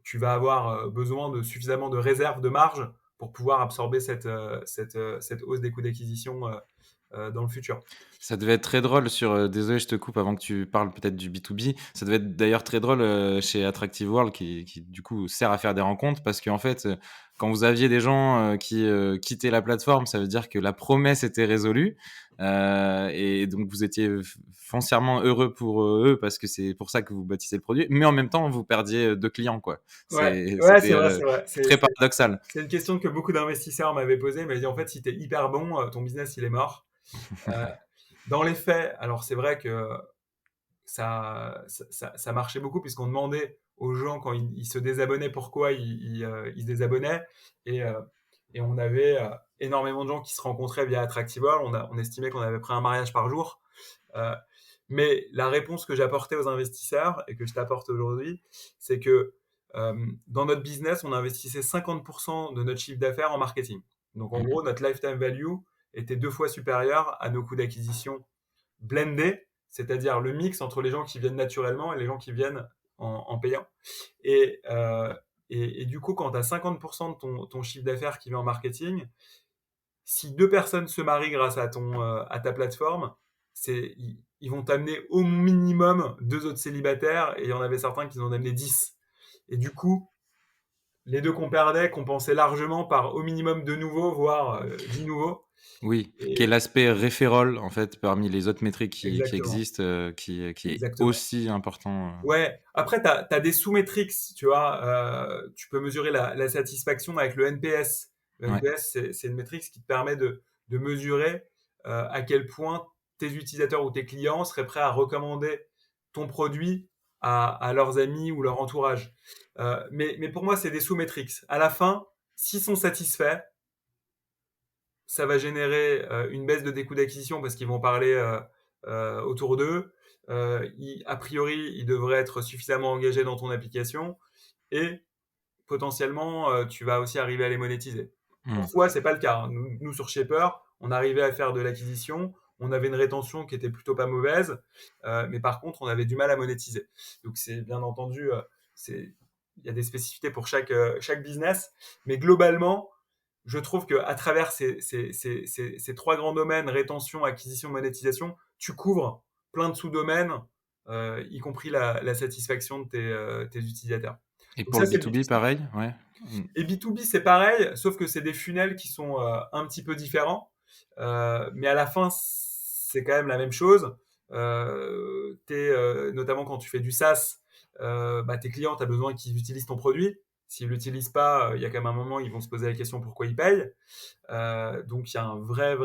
B: tu vas avoir besoin de suffisamment de réserves de marge pour pouvoir absorber cette hausse des coûts d'acquisition dans le futur.
A: Ça devait être très drôle désolé, je te coupe avant que tu parles peut-être du B2B. Ça devait être d'ailleurs très drôle chez Attractive World qui du coup sert à faire des rencontres parce qu'en fait, quand vous aviez des gens qui quittaient la plateforme, ça veut dire que la promesse était résolue et donc vous étiez foncièrement heureux pour eux parce que c'est pour ça que vous bâtissez le produit, mais en même temps vous perdiez deux clients quoi.
B: Ouais, ouais,
A: C'était
B: c'est vrai, c'est vrai.
A: très paradoxal.
B: C'est une question que beaucoup d'investisseurs m'avaient posée. Ils m'avaient dit, en fait, si tu es hyper bon, ton business, il est mort. Euh, Dans les faits, alors c'est vrai que ça marchait beaucoup puisqu'on demandait aux gens quand ils se désabonnaient pourquoi ils se désabonnaient et, euh, et on avait énormément de gens qui se rencontraient via Attractive World. On estimait qu'on avait pris un mariage par jour. Euh, mais la réponse que j'apportais aux investisseurs et que je t'apporte aujourd'hui, c'est que dans notre business, on investissait 50% de notre chiffre d'affaires en marketing. Donc en gros, notre lifetime value était 2 fois supérieur à nos coûts d'acquisition blendé, c'est-à-dire le mix entre les gens qui viennent naturellement et les gens qui viennent en payant. Et, euh, et du coup, quand tu as 50% de ton chiffre d'affaires qui vient en marketing, si 2 personnes se marient grâce à ta plateforme, ils vont t'amener au minimum 2 autres célibataires et il y en avait certains qui en amenaient 10. Et du coup, les deux qu'on perdait compensaient largement par au minimum 2 nouveaux, voire 10 nouveaux.
A: Oui, qui est
B: Et
A: l'aspect referral en fait parmi les autres métriques qui
B: exactement,
A: existent, qui est
B: exactement.
A: aussi important.
B: Ouais, après, tu as des sous-métriques, tu vois. Tu peux mesurer la satisfaction avec le NPS. Le
A: Ouais.
B: NPS, c'est une métrique qui te permet de mesurer à quel point tes utilisateurs ou tes clients seraient prêts à recommander ton produit à leurs amis ou leur entourage. Mais pour moi, c'est des sous-métriques. À la fin, s'ils sont satisfaits, ça va générer une baisse de des coûts d'acquisition parce qu'ils vont parler autour d'eux. A priori, ils devraient être suffisamment engagés dans ton application et potentiellement, tu vas aussi arriver à les monétiser.
A: Mmh.
B: Parfois, c'est pas le cas, hein. Nous, sur Shaper, on arrivait à faire de l'acquisition, on avait une rétention qui était plutôt pas mauvaise, mais par contre, on avait du mal à monétiser. Donc, c'est bien entendu, il y a des spécificités pour chaque business, mais globalement, je trouve qu'à travers ces 3 grands domaines, rétention, acquisition, monétisation, tu couvres plein de sous-domaines, y compris la satisfaction de tes utilisateurs.
A: Et
B: Donc
A: pour
B: ça,
A: le
B: c'est le
A: B2B,
B: B2C.
A: pareil? Ouais. Mmh.
B: Et B2B, c'est pareil, sauf que c'est des funnels qui sont un petit peu différents. Mais à la fin, c'est quand même la même chose. Notamment quand tu fais du SaaS, tes clients, tu as besoin qu'ils utilisent ton produit. S'ils ne l'utilisent pas, il y a quand même un moment, ils vont se poser la question pourquoi ils payent. Donc il y a un vrai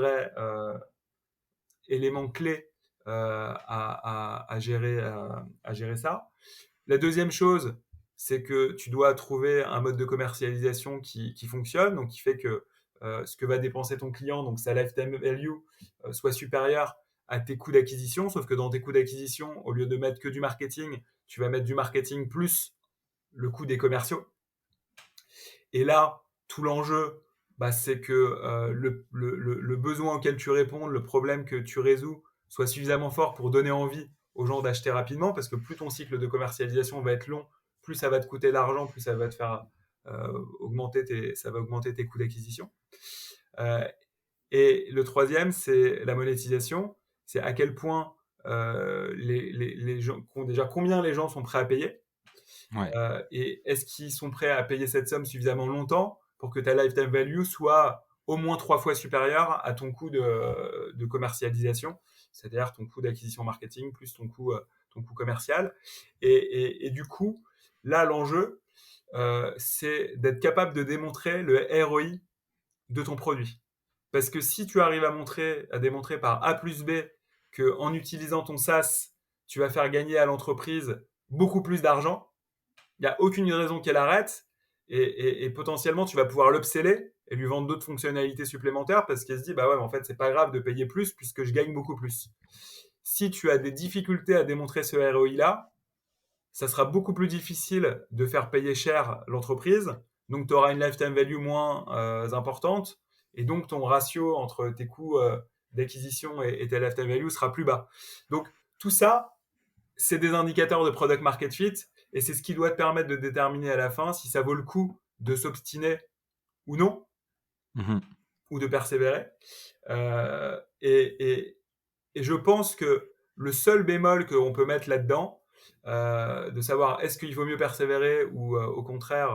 B: élément clé à gérer ça. La deuxième chose, c'est que tu dois trouver un mode de commercialisation qui fonctionne, donc qui fait que ce que va dépenser ton client, donc sa lifetime value, soit supérieur à tes coûts d'acquisition, sauf que dans tes coûts d'acquisition, au lieu de mettre que du marketing, tu vas mettre du marketing plus le coût des commerciaux. Et là, tout l'enjeu, c'est que le besoin auquel tu réponds, le problème que tu résous, soit suffisamment fort pour donner envie aux gens d'acheter rapidement, parce que plus ton cycle de commercialisation va être long, plus ça va te coûter d'argent, plus ça va te faire ça va augmenter tes coûts d'acquisition. Euh, et le troisième, c'est la monétisation. C'est à quel point les gens, déjà combien les gens sont prêts à payer.
A: Ouais.
B: Et est-ce qu'ils sont prêts à payer cette somme suffisamment longtemps pour que ta lifetime value soit au moins 3 fois supérieure à ton coût de commercialisation, c'est-à-dire ton coût d'acquisition marketing plus ton coût commercial. Et du coup, là, l'enjeu, c'est d'être capable de démontrer le ROI de ton produit. Parce que si tu arrives à démontrer par A plus B qu'en utilisant ton SaaS, tu vas faire gagner à l'entreprise beaucoup plus d'argent, il n'y a aucune raison qu'elle arrête et potentiellement tu vas pouvoir l'upseller et lui vendre d'autres fonctionnalités supplémentaires parce qu'elle se dit bah ouais mais en fait c'est pas grave de payer plus puisque je gagne beaucoup plus. Si tu as des difficultés à démontrer ce ROI là, ça sera beaucoup plus difficile de faire payer cher l'entreprise, donc tu auras une lifetime value moins importante et donc ton ratio entre tes coûts d'acquisition et ta lifetime value sera plus bas. Donc tout ça, c'est des indicateurs de product market fit et c'est ce qui doit te permettre de déterminer à la fin si ça vaut le coup de s'obstiner ou non
A: Mmh.
B: ou de persévérer. Euh, et, et, et je pense que le seul bémol qu'on peut mettre là-dedans, de savoir est-ce qu'il vaut mieux persévérer ou au contraire,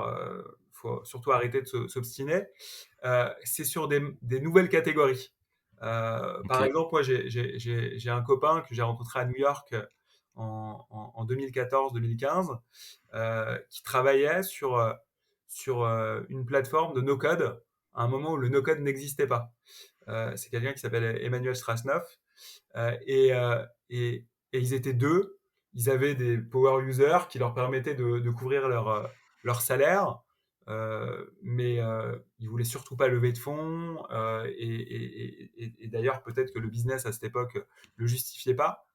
B: il faut surtout arrêter de s'obstiner, c'est sur des nouvelles catégories. Par
A: OK.
B: exemple, moi, j'ai un copain que j'ai rencontré à New York en 2014-2015, qui travaillait sur une plateforme de no-code à un moment où le no-code n'existait pas. C'est quelqu'un qui s'appelle Emmanuel Strasnoff. Euh, et, euh, et, et ils étaient deux. Ils avaient des power users qui leur permettaient de couvrir leur salaire, mais ils voulaient surtout pas lever de fonds. Et d'ailleurs, peut-être que le business à cette époque le justifiait pas.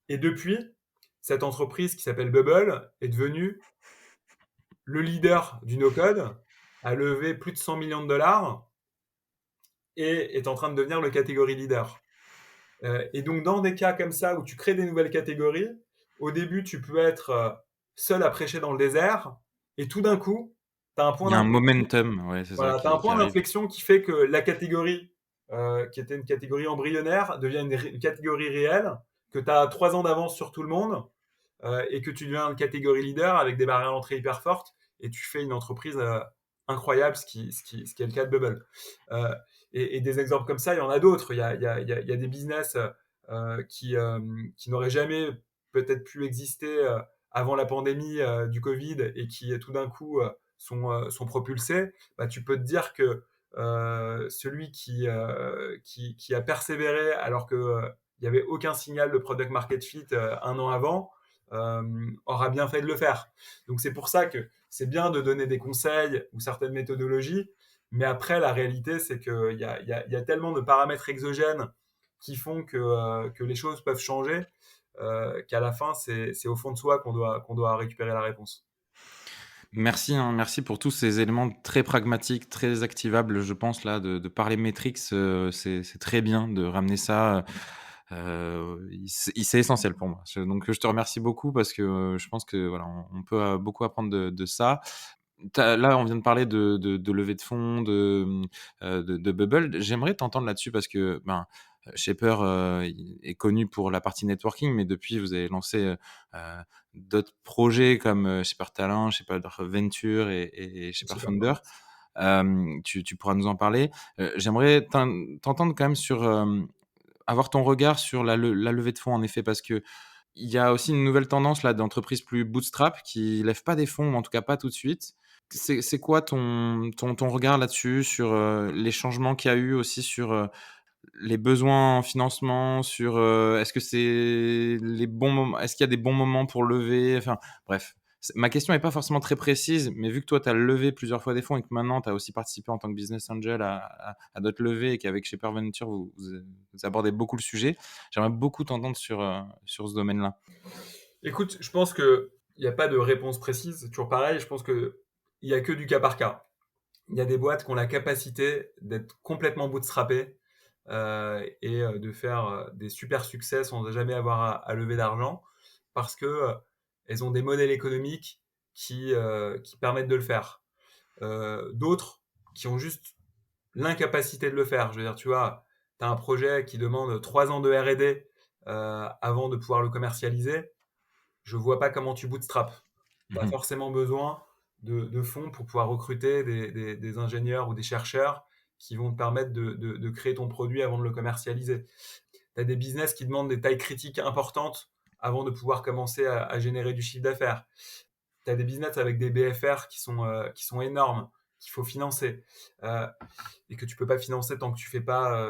B: Et depuis, cette entreprise qui s'appelle Bubble est devenue le leader du no-code, a levé plus de 100 millions de dollars et est en train de devenir le catégorie leader. Et donc, dans des cas comme ça où tu crées des nouvelles catégories, au début, tu peux être seul à prêcher dans le désert, et tout d'un coup, tu as un
A: Il
B: point
A: y a un
B: d'inflexion.
A: momentum, ouais, c'est ça
B: Voilà, tu as un
A: qui
B: point
A: arrive.
B: d'inflexion qui fait que la catégorie, qui était une catégorie embryonnaire, devient une catégorie réelle, que tu as 3 ans d'avance sur tout le monde, et que tu deviens une catégorie leader avec des barrières d'entrée hyper fortes, et tu fais une entreprise incroyable, ce qui est le cas de Bubble. Euh, et des exemples comme ça, il y en a d'autres. Il y a des business qui n'auraient jamais peut-être pu exister avant la pandémie du Covid et qui tout d'un coup sont propulsés. Bah, tu peux te dire que celui qui a persévéré alors que il n'y avait aucun signal de product market fit un an avant, aura bien fait de le faire. Donc c'est pour ça que c'est bien de donner des conseils ou certaines méthodologies, mais après la réalité c'est qu'il y a tellement de paramètres exogènes qui font que les choses peuvent changer, qu'à la fin c'est au fond de soi qu'on doit récupérer la réponse.
A: Merci, hein, merci pour tous ces éléments très pragmatiques, très activables, je pense là, de parler metrics, c'est très bien de ramener ça, c'est essentiel pour moi. Donc je te remercie beaucoup parce que, je pense que voilà, on peut, beaucoup apprendre de ça. Là, on vient de parler de levée de fonds, de Bubble. J'aimerais t'entendre là-dessus parce que, ben, Shaper, il est connu pour la partie networking, mais depuis, vous avez lancé, d'autres projets comme, Shaper Talent, Shaper Venture et Shaper
B: Super
A: Founder.
B: Fund.
A: Tu pourras nous en parler. J'aimerais t'entendre quand même sur, avoir ton regard sur la levée de fonds, en effet, parce que il y a aussi une nouvelle tendance là d'entreprises plus bootstrap qui lèvent pas des fonds, ou en tout cas pas tout de suite. C'est quoi ton regard là-dessus, sur, les changements qu'il y a eu aussi sur, les besoins en financement, sur, est-ce que c'est les bons moments, est-ce qu'il y a des bons moments pour lever? Enfin bref, ma question est pas forcément très précise, mais vu que toi tu as levé plusieurs fois des fonds et que maintenant tu as aussi participé en tant que business angel à d'autres levées et qu'avec Shaper Venture vous abordez beaucoup le sujet, j'aimerais beaucoup t'entendre sur ce domaine-là.
B: Écoute, je pense que il n'y a pas de réponse précise, c'est toujours pareil. Je pense que il y a que du cas par cas. Il y a des boîtes qui ont la capacité d'être complètement bootstrappées et de faire des super succès sans jamais avoir à lever d'argent parce que elles ont des modèles économiques qui permettent de le faire. D'autres qui ont juste l'incapacité de le faire. Je veux dire, tu vois, tu as un projet qui demande 3 ans de R&D avant de pouvoir le commercialiser. Je vois pas comment tu bootstrap. Tu as
A: Mmh.
B: forcément besoin de fonds pour pouvoir recruter des ingénieurs ou des chercheurs qui vont te permettre de créer ton produit avant de le commercialiser. Tu as des business qui demandent des tailles critiques importantes avant de pouvoir commencer à générer du chiffre d'affaires. Tu as des business avec des BFR qui sont énormes, qu'il faut financer. Euh, et que tu peux pas financer tant que tu fais pas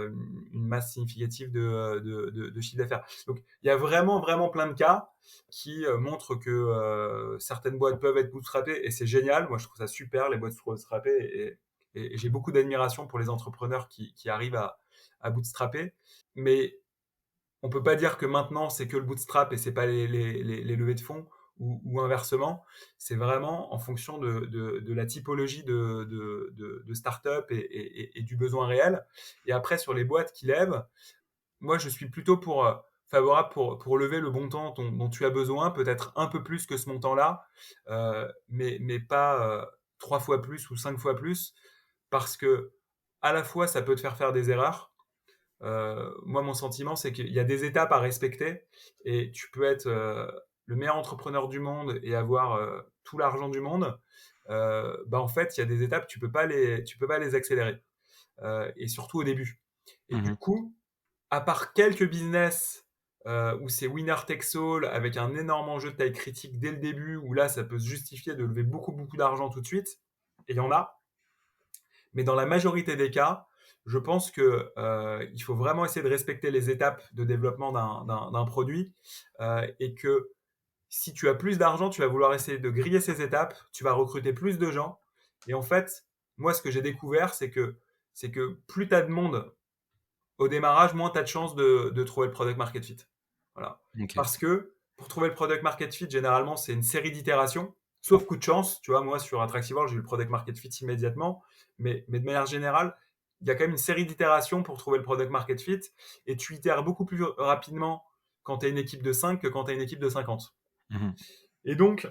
B: une masse significative de chiffre d'affaires. Donc il y a vraiment vraiment plein de cas qui montrent que certaines boîtes peuvent être bootstrappées et c'est génial. Moi je trouve ça super les boîtes bootstrappées et j'ai beaucoup d'admiration pour les entrepreneurs qui arrivent à bootstrapper. Mais on peut pas dire que maintenant c'est que le bootstrap et c'est pas les levées de fonds ou inversement. C'est vraiment en fonction de la typologie de start-up et du besoin réel. Et après, sur les boîtes qui lèvent, moi je suis plutôt favorable pour lever le montant dont tu as besoin, peut-être un peu plus que ce montant-là, mais pas 3 fois plus ou 5 fois plus, parce que à la fois, ça peut te faire faire des erreurs. Moi, mon sentiment, c'est qu'il y a des étapes à respecter et tu peux être le meilleur entrepreneur du monde et avoir tout l'argent du monde. En fait, il y a des étapes, tu peux pas les accélérer et surtout au début. Et du
A: Mmh.
B: coup, à part quelques business où c'est winner takes all avec un énorme enjeu de taille critique dès le début, où là, ça peut se justifier de lever beaucoup, beaucoup d'argent tout de suite, et il y en a, mais dans la majorité des cas, je pense que il faut vraiment essayer de respecter les étapes de développement d'un produit et que si tu as plus d'argent, tu vas vouloir essayer de griller ces étapes, tu vas recruter plus de gens. Et en fait, moi, ce que j'ai découvert, c'est que plus tu as de monde au démarrage, moins tu as de chances de trouver le product market fit. Voilà.
A: OK.
B: Parce que pour trouver le product market fit, généralement, c'est une série d'itérations, sauf coup de chance. Tu vois, moi, sur Attractive World, j'ai eu le product market fit immédiatement. Mais de manière générale, il y a quand même une série d'itérations pour trouver le product market fit. Et tu itères beaucoup plus rapidement quand tu as une équipe de 5 que quand tu as une équipe de 50.
A: Mmh.
B: Et donc,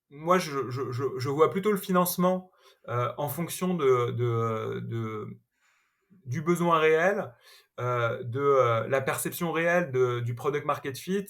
B: moi, je vois plutôt le financement en fonction du besoin réel, de la perception réelle du product market fit.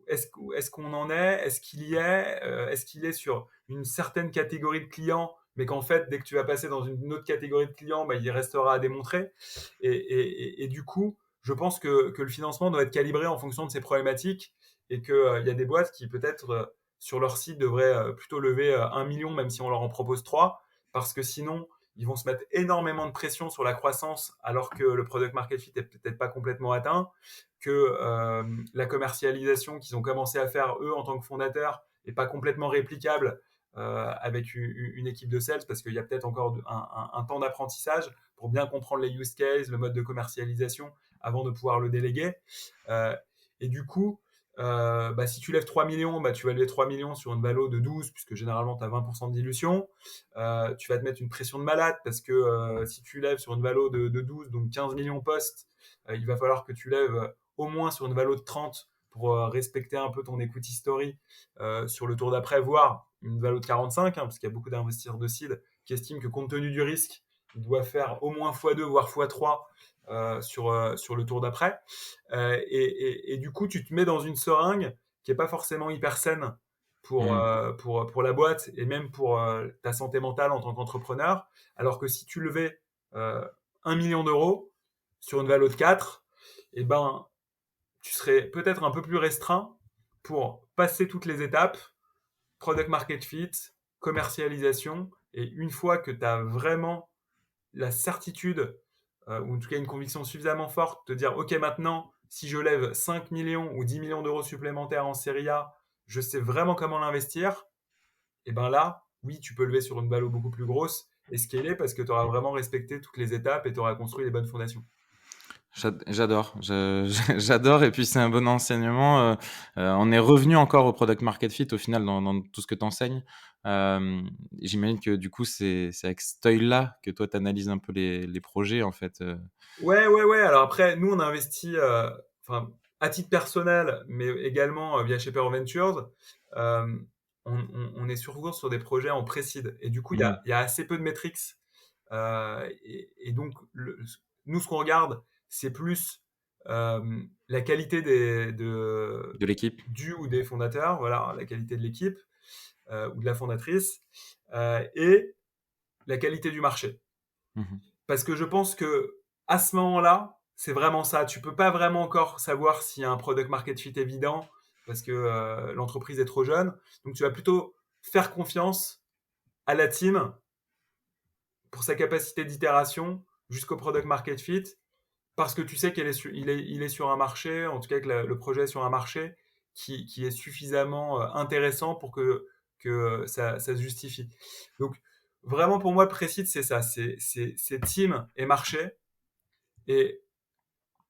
B: Est-ce qu'on en est? Est-ce qu'il y est? Est-ce qu'il est sur une certaine catégorie de clients, mais qu'en fait, dès que tu vas passer dans une autre catégorie de clients, il restera à démontrer. Et du coup, je pense que le financement doit être calibré en fonction de ces problématiques et qu'il y a des boîtes qui peut-être sur leur site devraient plutôt lever 1 million, même si on leur en propose 3, parce que sinon, ils vont se mettre énormément de pression sur la croissance alors que le product market fit est peut-être pas complètement atteint, que la commercialisation qu'ils ont commencé à faire eux en tant que fondateurs est pas complètement réplicable avec une équipe de sales parce qu'il y a peut-être encore un temps d'apprentissage pour bien comprendre les use cases, le mode de commercialisation avant de pouvoir le déléguer. Euh, et du coup, si tu lèves 3 millions, tu vas lever 3 millions sur une valo de 12, puisque généralement tu as 20% de dilution. Tu vas te mettre une pression de malade, parce que si tu lèves sur une valo de 12, donc 15 millions post, il va falloir que tu lèves au moins sur une valo de 30 pour respecter un peu ton equity story sur le tour d'après, voire une valo de 45, parce qu'il y a beaucoup d'investisseurs de seed qui estiment que compte tenu du risque, il doit faire au moins x2, voire x3 sur le tour d'après. Et du coup, tu te mets dans une seringue qui n'est pas forcément hyper saine
A: Mmh.
B: pour la boîte et même pour ta santé mentale en tant qu'entrepreneur. Alors que si tu levais 1 million d'euros sur une valo de 4, eh ben, tu serais peut-être un peu plus restreint pour passer toutes les étapes, product market fit, commercialisation. Et une fois que tu as vraiment la certitude, ou en tout cas une conviction suffisamment forte, de dire, OK, maintenant, si je lève 5 millions ou 10 millions d'euros supplémentaires en série A, je sais vraiment comment l'investir, et ben là, oui, tu peux lever sur une balle beaucoup plus grosse et scaler parce que tu auras vraiment respecté toutes les étapes et tu auras construit les bonnes fondations.
A: J'adore, j'adore et puis c'est un bon enseignement, on est revenu encore au product market fit au final dans tout ce que tu enseignes. J'imagine que du coup c'est avec cet œil-là que toi tu analyses un peu les projets en fait,
B: Ouais, ouais, ouais. Alors après, nous, on a investi, enfin, à titre personnel, mais également via Shaper Ventures. euh, on est surtout sur des projets en pré-seed. Et du coup,
A: mmh,
B: il y a assez peu de metrics. Et donc, nous, ce qu'on regarde, c'est plus la qualité
A: de l'équipe.
B: du ou des fondateurs, voilà, la qualité de l'équipe ou de la fondatrice, et la qualité du marché.
A: Mmh.
B: Parce que je pense que à ce moment-là, c'est vraiment ça. Tu peux pas vraiment encore savoir s'il y a un product market fit évident parce que l'entreprise est trop jeune. Donc tu vas plutôt faire confiance à la team pour sa capacité d'itération jusqu'au product market fit parce que tu sais il est sur un marché, en tout cas que le projet est sur un marché qui est suffisamment intéressant pour que ça se justifie. Donc vraiment pour moi le précise c'est ça, c'est team et marché. Et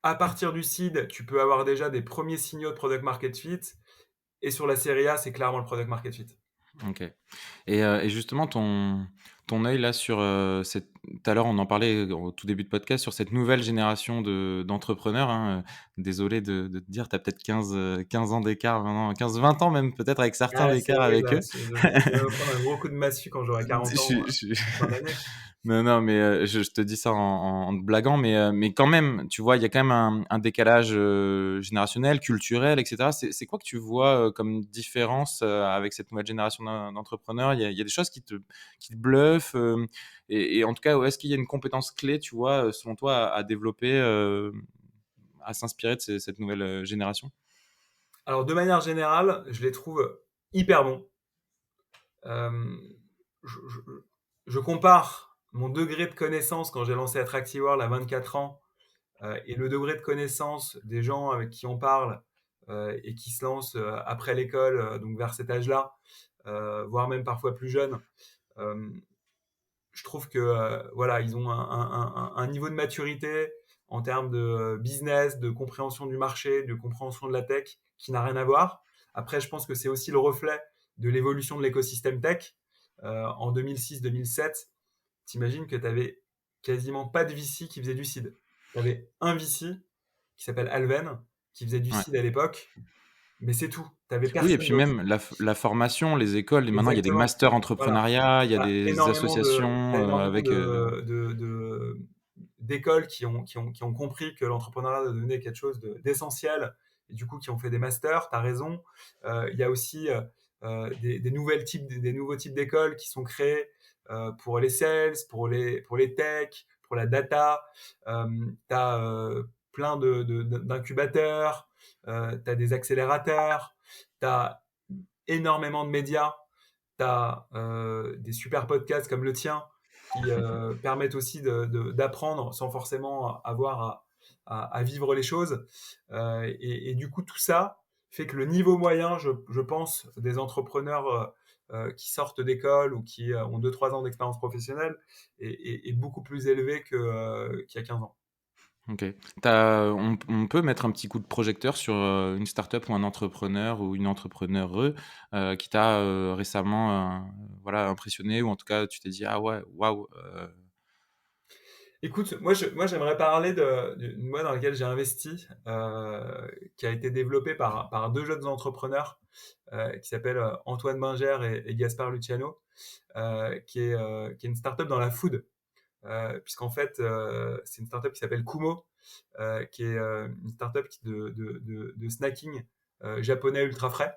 B: à partir du seed, tu peux avoir déjà des premiers signaux de product market fit. Et sur la série A, c'est clairement le product market fit.
A: OK. Et justement ton œil là sur, tout à l'heure on en parlait au tout début de podcast sur cette nouvelle génération d'entrepreneurs, hein, désolé de te dire, tu as peut-être 15 ans d'écart maintenant, 15-20 ans même peut-être avec certains
B: Ah, c'est
A: d'écart
B: horrible
A: avec
B: là,
A: eux.
B: je vais me prendre un gros coup de massue quand j'aurai 40 ans,
A: Je suis
B: en fin d'année.
A: Non, non, mais je te dis ça en te blaguant, mais quand même, tu vois, il y a quand même un décalage, générationnel, culturel, et cetera. C'est quoi que tu vois, comme différence, avec cette nouvelle génération d'entrepreneurs? Il y a des choses qui te bluffent, et en tout cas, ouais, est-ce qu'il y a une compétence clé, tu vois, selon toi, à développer, à s'inspirer de cette nouvelle, génération?
B: Alors de manière générale, je les trouve hyper bons. Hem, je je je compare mon degré de connaissance quand j'ai lancé Attractive World à 24 ans, et le degré de connaissance des gens avec qui on parle, et qui se lancent, après l'école, donc vers cet âge-là, voire même parfois plus jeunes. Hem, je trouve que, voilà, ils ont un niveau de maturité en termes de business, de compréhension du marché, de compréhension de la tech qui n'a rien à voir. Après, je pense que c'est aussi le reflet de l'évolution de l'écosystème tech. En 2006-2007, t'imagines que tu avais quasiment pas de VC qui faisait du seed. Tu avais un VC qui s'appelle Alven, qui faisait du
A: Ouais.
B: seed à l'époque, mais c'est tout. Tu avais
A: Oui, et
B: personne
A: puis
B: d'autre.
A: même la formation, les écoles, et maintenant il y a des
B: Exactement.
A: masters
B: Voilà.
A: entrepreneuriat, il y a
B: Tu as
A: des
B: énormément de,
A: associations,
B: t'as énormément
A: avec,
B: d'écoles qui ont compris que l'entrepreneuriat devenait quelque chose d'essentiel et du coup qui ont fait des masters. Tu as raison. Il y a aussi des nouveaux types d'écoles qui sont créées pour les sales, pour les tech, pour la data. Tu as plein d'incubateurs, tu as des accélérateurs, tu as énormément de médias. Tu as des super podcasts comme le tien qui permettent aussi d'apprendre sans forcément avoir à vivre les choses. Et du coup, tout ça fait que le niveau moyen, je pense, des entrepreneurs qui sortent d'école ou qui ont 2-3 ans d'expérience professionnelle est beaucoup plus élevé qu'il y a 15 ans.
A: OK. On peut mettre un petit coup de projecteur sur, une start-up ou un entrepreneur ou une entrepreneure, qui t'a, récemment, voilà, impressionné, ou en tout cas tu t'es dit: «Ah ouais, waouh»,
B: Écoute, moi j'aimerais parler d'une boîte dans laquelle j'ai investi, qui a été développée par deux jeunes entrepreneurs qui s'appellent Antoine Binger et Gaspard Luciano, qui est une startup dans la food. Puisqu'en fait, c'est une startup qui s'appelle Kumo, qui est une startup de snacking japonais ultra frais.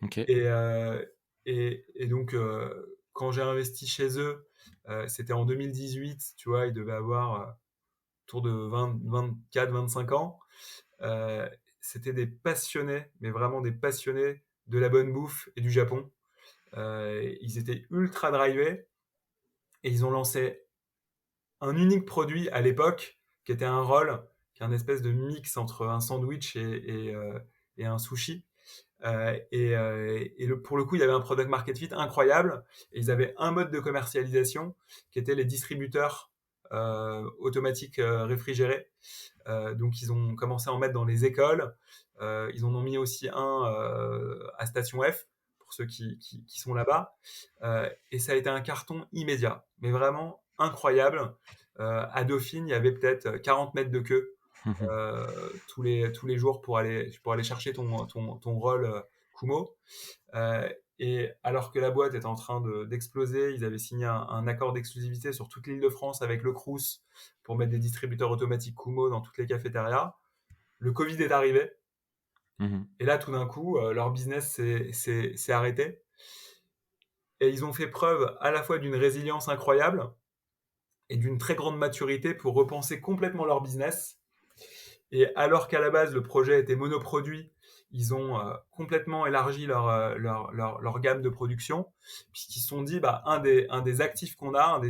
A: OK.
B: Et, et donc, quand j'ai investi chez eux, c'était en 2018, tu vois, ils devaient avoir autour de 24-25 ans. Euh, C'était des passionnés, mais vraiment des passionnés de la bonne bouffe et du Japon. Ils étaient ultra drivés et ils ont lancé un unique produit à l'époque qui était un roll, qui est un espèce de mix entre un sandwich et un sushi. Pour le coup, il y avait un product market fit incroyable. Et ils avaient un mode de commercialisation qui était les distributeurs automatiques réfrigérés. Donc, ils ont commencé à en mettre dans les écoles. Ils en ont mis aussi un à Station F pour ceux qui sont là-bas. Et ça a été un carton immédiat, mais vraiment incroyable. À Dauphine, il y avait peut-être 40 mètres de queue tous les jours pour aller chercher ton rôle Kumo. Et alors que la boîte était en train d'exploser, ils avaient signé un accord d'exclusivité sur toute l'île de France avec le Crous pour mettre des distributeurs automatiques Kumo dans toutes les cafétérias. Le Covid est arrivé,
A: Mmh.
B: et là, tout d'un coup, leur business s'est arrêté. Et ils ont fait preuve à la fois d'une résilience incroyable et d'une très grande maturité pour repenser complètement leur business. Et alors qu'à la base, le projet était monoproduit, ils ont complètement élargi leur gamme de production, puisqu'ils se sont dit, bah, un des actifs qu'on a,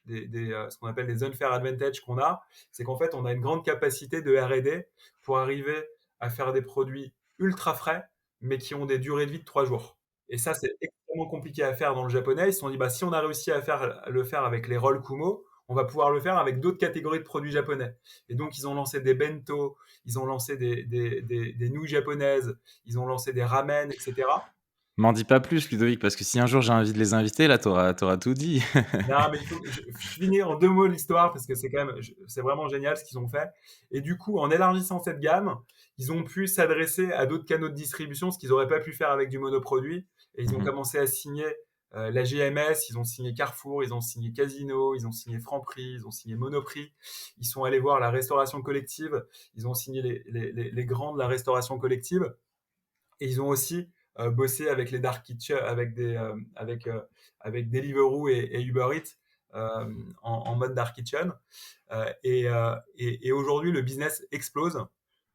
B: ce qu'on appelle des unfair advantage qu'on a, c'est qu'en fait, on a une grande capacité de R&D pour arriver à faire des produits ultra frais, mais qui ont des durées de vie de 3 jours. Et ça, c'est extrêmement compliqué à faire dans le japonais. Ils se sont dit, bah, si on a réussi à le faire avec les rolls Kumo, on va pouvoir le faire avec d'autres catégories de produits japonais. Et donc, ils ont lancé des bento, ils ont lancé des nouilles japonaises, ils ont lancé des ramen, etc.
A: M'en dis pas plus, Ludovic, parce que si un jour j'ai envie de les inviter, là, t'auras tout dit.
B: Non, mais il faut, je finis en 2 mots l'histoire parce que c'est quand même, c'est vraiment génial ce qu'ils ont fait. Et du coup, en élargissant cette gamme, ils ont pu s'adresser à d'autres canaux de distribution, ce qu'ils n'auraient pas pu faire avec du monoproduit. Et ils ont
A: Mhm.
B: commencé à signer la GMS, ils ont signé Carrefour, ils ont signé Casino, ils ont signé Franprix, ils ont signé Monoprix. Ils sont allés voir la restauration collective, ils ont signé les grands de la restauration collective. Et ils ont aussi bossé avec les dark kitchen, avec Deliveroo et Uber Eats en mode dark kitchen. Et aujourd'hui, le business explose.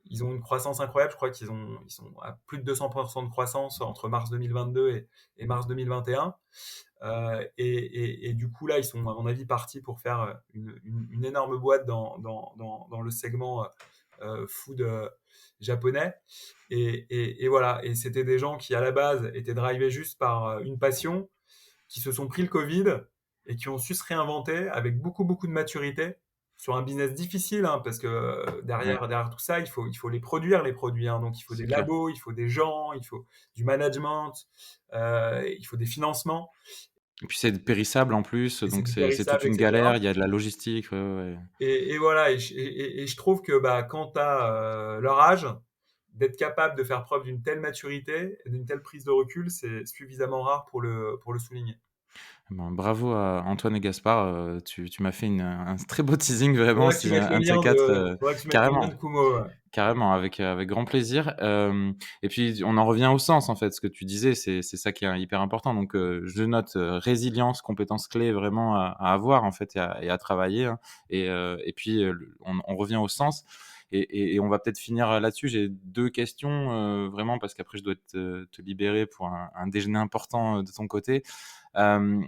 B: Ils ont une croissance incroyable. Je crois ils sont à plus de 200% de croissance entre mars 2022 et mars 2021. Et du coup, là, ils sont, à mon avis, partis pour faire une énorme boîte dans le segment food japonais. Et voilà. Et c'était des gens qui, à la base, étaient drivés juste par une passion, qui se sont pris le Covid et qui ont su se réinventer avec beaucoup, beaucoup de maturité sur un business difficile, hein, parce que
A: Ouais,
B: derrière tout ça, il faut les produire, les produits. Hein. Donc, il faut
A: c'est
B: des
A: clair.
B: labos, il faut des gens, il faut du management, il faut des financements.
A: Et puis c'est périssable en plus,
B: Et c'est
A: donc
B: du
A: c'est toute
B: périssable,
A: une galère,
B: etc.
A: il y a de la logistique, ouais, ouais.
B: Et voilà, et je trouve que bah, quand tu as leur âge, d'être capable de faire preuve d'une telle maturité, d'une telle prise de recul, c'est suffisamment rare pour le souligner.
A: Ben, bravo à Antoine et Gaspard, tu m'as fait un très beau teasing vraiment,
B: Faudrait que tu
A: si
B: mettes le
A: un de ces
B: lien
A: 4,
B: faudrait que tu mettes le lien de
A: carrément.
B: Kumo. Ouais.
A: Carrément, avec grand plaisir. Et puis on en revient au sens en fait, ce que tu disais, c'est ça qui est hyper important. Donc je note résilience, compétences clés vraiment à avoir en fait et à travailler. Hein. Et puis on revient au sens. Et on va peut-être finir là-dessus. J'ai deux questions vraiment parce qu'après je dois te libérer pour un déjeuner important de ton côté. Euh,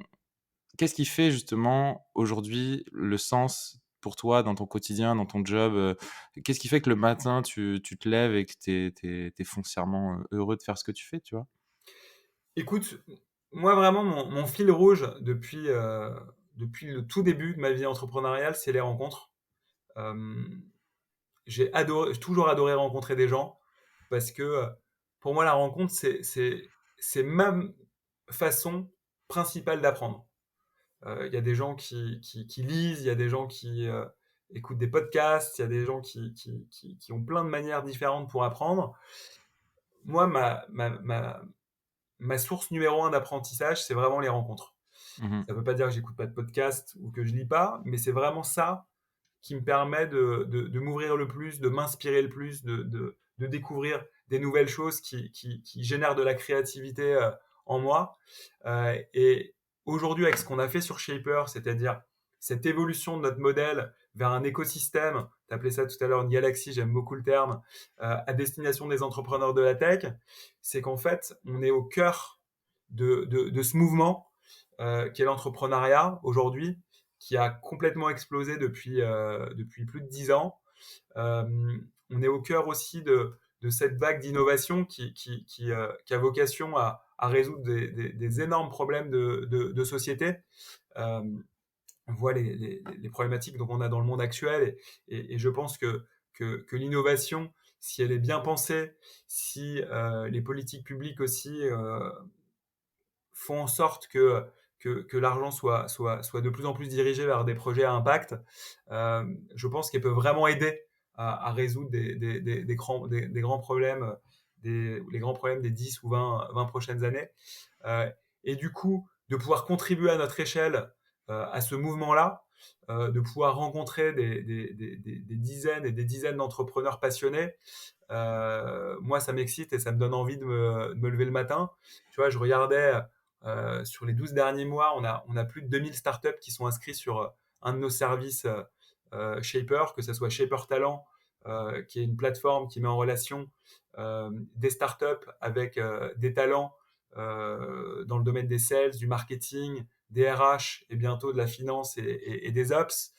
A: Qu'est-ce qui fait justement aujourd'hui le sens pour toi dans ton quotidien, dans ton job? Qu'est-ce qui fait que le matin tu te lèves et que tu es foncièrement, heureux de faire ce que tu fais, tu vois?
B: Écoute, moi vraiment mon fil rouge depuis le tout début de ma vie entrepreneuriale, c'est les rencontres. Hem, j'ai toujours adoré rencontrer des gens parce que pour moi la rencontre c'est ma façon principale d'apprendre. Il y a des gens qui lisent, il y a des gens qui écoutent des podcasts, il y a des gens qui ont plein de manières différentes pour apprendre. Moi, ma source numéro un d'apprentissage, c'est vraiment les rencontres.
A: Mmh.
B: Ça ne veut pas dire que j'écoute pas de podcast ou que je lis pas, mais c'est vraiment ça qui me permet de m'ouvrir le plus, de m'inspirer le plus, de découvrir des nouvelles choses qui génèrent de la créativité en moi. Et aujourd'hui, avec ce qu'on a fait sur Shaper, c'est-à-dire cette évolution de notre modèle vers un écosystème, tu appelais ça tout à l'heure une galaxie, j'aime beaucoup le terme, à destination des entrepreneurs de la tech, c'est qu'en fait, on est au cœur de ce mouvement qui est l'entrepreneuriat aujourd'hui, qui a complètement explosé depuis plus de 10 ans. Euh, on est au cœur aussi de cette vague d'innovation qui a vocation à résoudre des énormes problèmes de société. Euh, on voit les problématiques qu'on a dans le monde actuel et je pense que l'innovation, si elle est bien pensée, si les politiques publiques aussi font en sorte que l'argent soit de plus en plus dirigé vers des projets à impact, je pense qu'elle peut vraiment aider à résoudre des grands problèmes, les grands problèmes des 10 ou 20 prochaines années. Euh, et du coup, de pouvoir contribuer à notre échelle à ce mouvement-là, de pouvoir rencontrer des dizaines et des dizaines d'entrepreneurs passionnés, moi, ça m'excite et ça me donne envie de me lever le matin. Tu vois, je regardais sur les 12 derniers mois, on a plus de 2000 startups qui sont inscrits sur un de nos services Shaper, que ce soit Shaper Talent, qui est une plateforme qui met en relation des startups avec des talents dans le domaine des sales, du marketing, des RH et bientôt de la finance et des ops,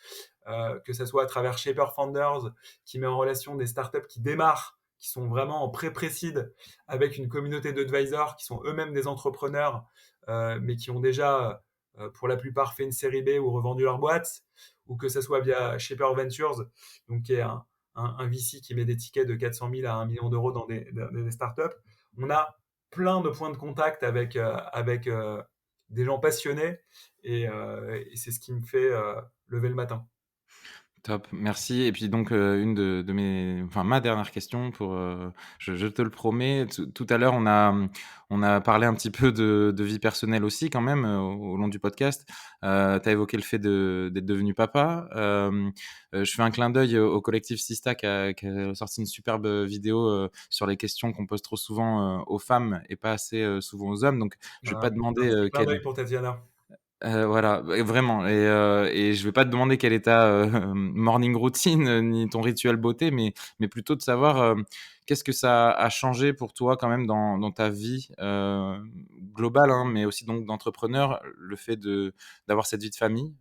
B: que ce soit à travers Shaper Founders, qui met en relation des startups qui démarrent, qui sont vraiment en pré-précide avec une communauté d'advisors qui sont eux-mêmes des entrepreneurs, mais qui ont déjà, pour la plupart, fait une série B ou revendu leur boîte, ou que ce soit via Shaper Ventures, donc qui est un VC qui met des tickets de 400 000 à 1 million d'euros dans des startups. On a plein de points de contact avec des gens passionnés et c'est ce qui me fait lever le matin.
A: Top, merci. Et puis donc, une de mes enfin ma dernière question pour, je te le promets. Tout à l'heure, on a parlé un petit peu de vie personnelle aussi quand même, au long du podcast. Tu as évoqué le fait d'être devenu papa. Je fais un clin d'œil au collectif Sista qui a sorti une superbe vidéo, sur les questions qu'on pose trop souvent, aux femmes et pas assez, souvent aux hommes. Donc je vais pas
B: Un
A: demander,
B: petit clin
A: quel
B: d'œil pour Tatiana.
A: Voilà, vraiment et je vais pas te demander quelle est ta, morning routine, ni ton rituel beauté, mais plutôt de savoir, qu'est-ce que ça a changé pour toi quand même dans ta vie, globale, hein, mais aussi donc d'entrepreneur, le fait d'avoir cette vie de famille?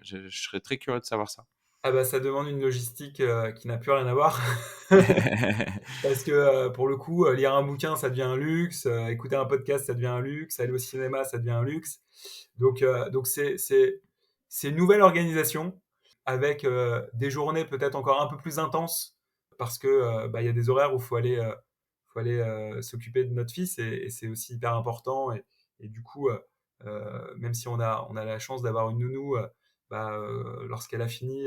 A: Je serais très curieux de savoir ça.
B: Ah bah, ça demande une logistique qui n'a plus rien à voir. Parce que pour le coup, lire un bouquin, ça devient un luxe, écouter un podcast, ça devient un luxe, aller au cinéma, ça devient un luxe. Donc c'est une nouvelle organisation avec des journées peut-être encore un peu plus intenses parce que bah, il y a des horaires où faut aller s'occuper de notre fils et c'est aussi hyper important. Et du coup, même si on a la chance d'avoir une nounou, bah, lorsqu'elle a fini,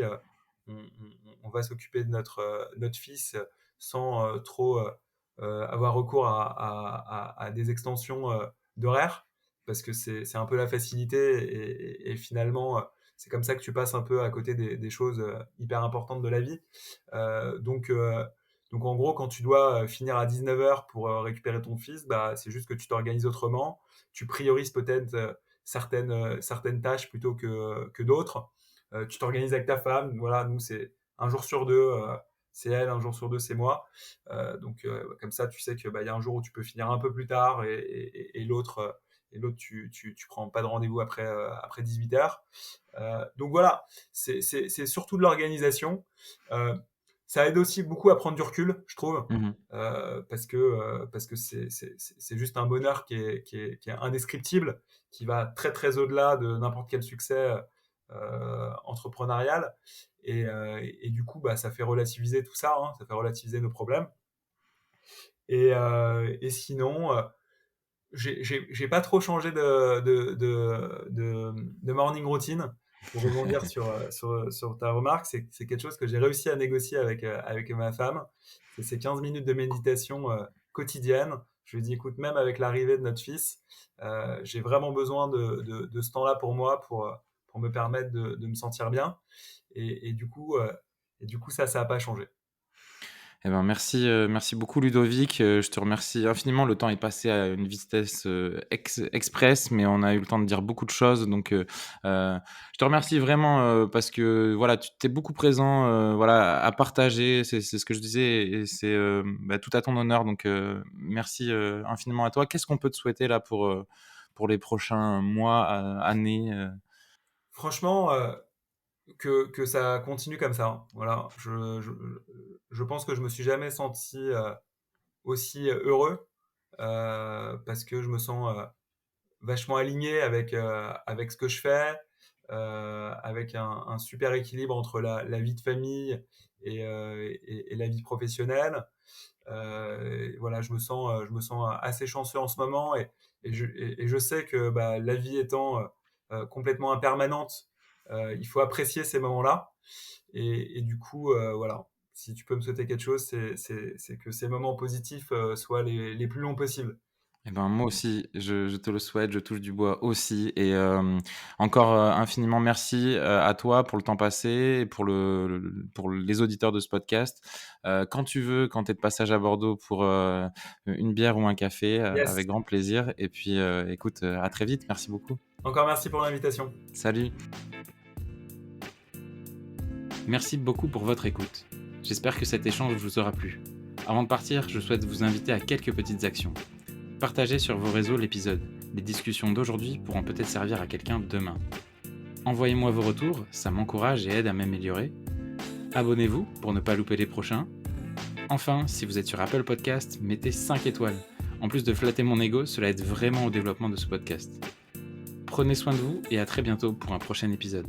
B: on va s'occuper de notre fils sans trop avoir recours à des extensions d'horaires parce que c'est un peu la facilité et finalement, c'est comme ça que tu passes un peu à côté des choses hyper importantes de la vie. Euh, donc, euh, donc en gros, quand tu dois finir à 19h pour récupérer ton fils, bah, c'est juste que tu t'organises autrement. Tu priorises peut-être certaines tâches plutôt que d'autres. Tu t'organises avec ta femme. Voilà, nous, c'est un jour sur deux, c'est elle, un jour sur deux, c'est moi. Comme ça, tu sais que bah, y a un jour où tu peux finir un peu plus tard et l'autre, tu prends pas de rendez-vous après 18h. Donc voilà, c'est surtout de l'organisation. Euh, Ça aide aussi beaucoup à prendre du recul, je trouve,
A: Mmh.
B: parce que c'est juste un bonheur qui est indescriptible, qui va très très au-delà de n'importe quel succès entrepreneurial. Et du coup, bah, ça fait relativiser tout ça, hein, ça fait relativiser nos problèmes. Et sinon, j'ai pas trop changé de morning routine. Pour rebondir sur ta remarque, c'est quelque chose que j'ai réussi à négocier avec ma femme. C'est ces 15 minutes de méditation quotidienne. Je lui ai dit, écoute, même avec l'arrivée de notre fils, j'ai vraiment besoin de ce temps-là pour moi, pour me permettre de me sentir bien. Et, et du coup, euh, et du coup, ça n'a pas changé.
A: Eh ben, merci beaucoup Ludovic, je te remercie infiniment. Le temps est passé à une vitesse, express, mais on a eu le temps de dire beaucoup de choses donc je te remercie vraiment, parce que voilà, tu t'es beaucoup présent, voilà, à partager, c'est ce que je disais et c'est, bah, tout à ton honneur donc merci, infiniment à toi. Qu'est-ce qu'on peut te souhaiter là pour les prochains mois, années,
B: Franchement, que ça continue comme ça, hein. Voilà, je pense que je me suis jamais senti aussi heureux parce que je me sens vachement aligné avec ce que je fais, avec un super équilibre entre la vie de famille et la vie professionnelle. Voilà, je me sens assez chanceux en ce moment et je sais que bah, la vie étant complètement impermanente, il faut apprécier ces moments-là. Et du coup, voilà, si tu peux me souhaiter quelque chose, c'est que ces moments positifs soient les plus longs possibles.
A: eh ben, moi aussi, je te le souhaite, je touche du bois aussi et encore, infiniment merci, à toi pour le temps passé et pour les auditeurs de ce podcast. Quand tu veux, quand tu es de passage à Bordeaux pour, une bière ou un café,
B: Yes.
A: avec grand plaisir et puis, écoute, à très vite. Merci beaucoup.
B: Encore merci pour l'invitation.
A: Salut. Merci beaucoup pour votre écoute. J'espère que cet échange vous aura plu. Avant de partir, je souhaite vous inviter à quelques petites actions. Partagez sur vos réseaux l'épisode. Les discussions d'aujourd'hui pourront peut-être servir à quelqu'un demain. Envoyez-moi vos retours, ça m'encourage et aide à m'améliorer. Abonnez-vous pour ne pas louper les prochains. Enfin, si vous êtes sur Apple Podcast, mettez 5 étoiles. En plus de flatter mon ego, cela aide vraiment au développement de ce podcast. Prenez soin de vous et à très bientôt pour un prochain épisode.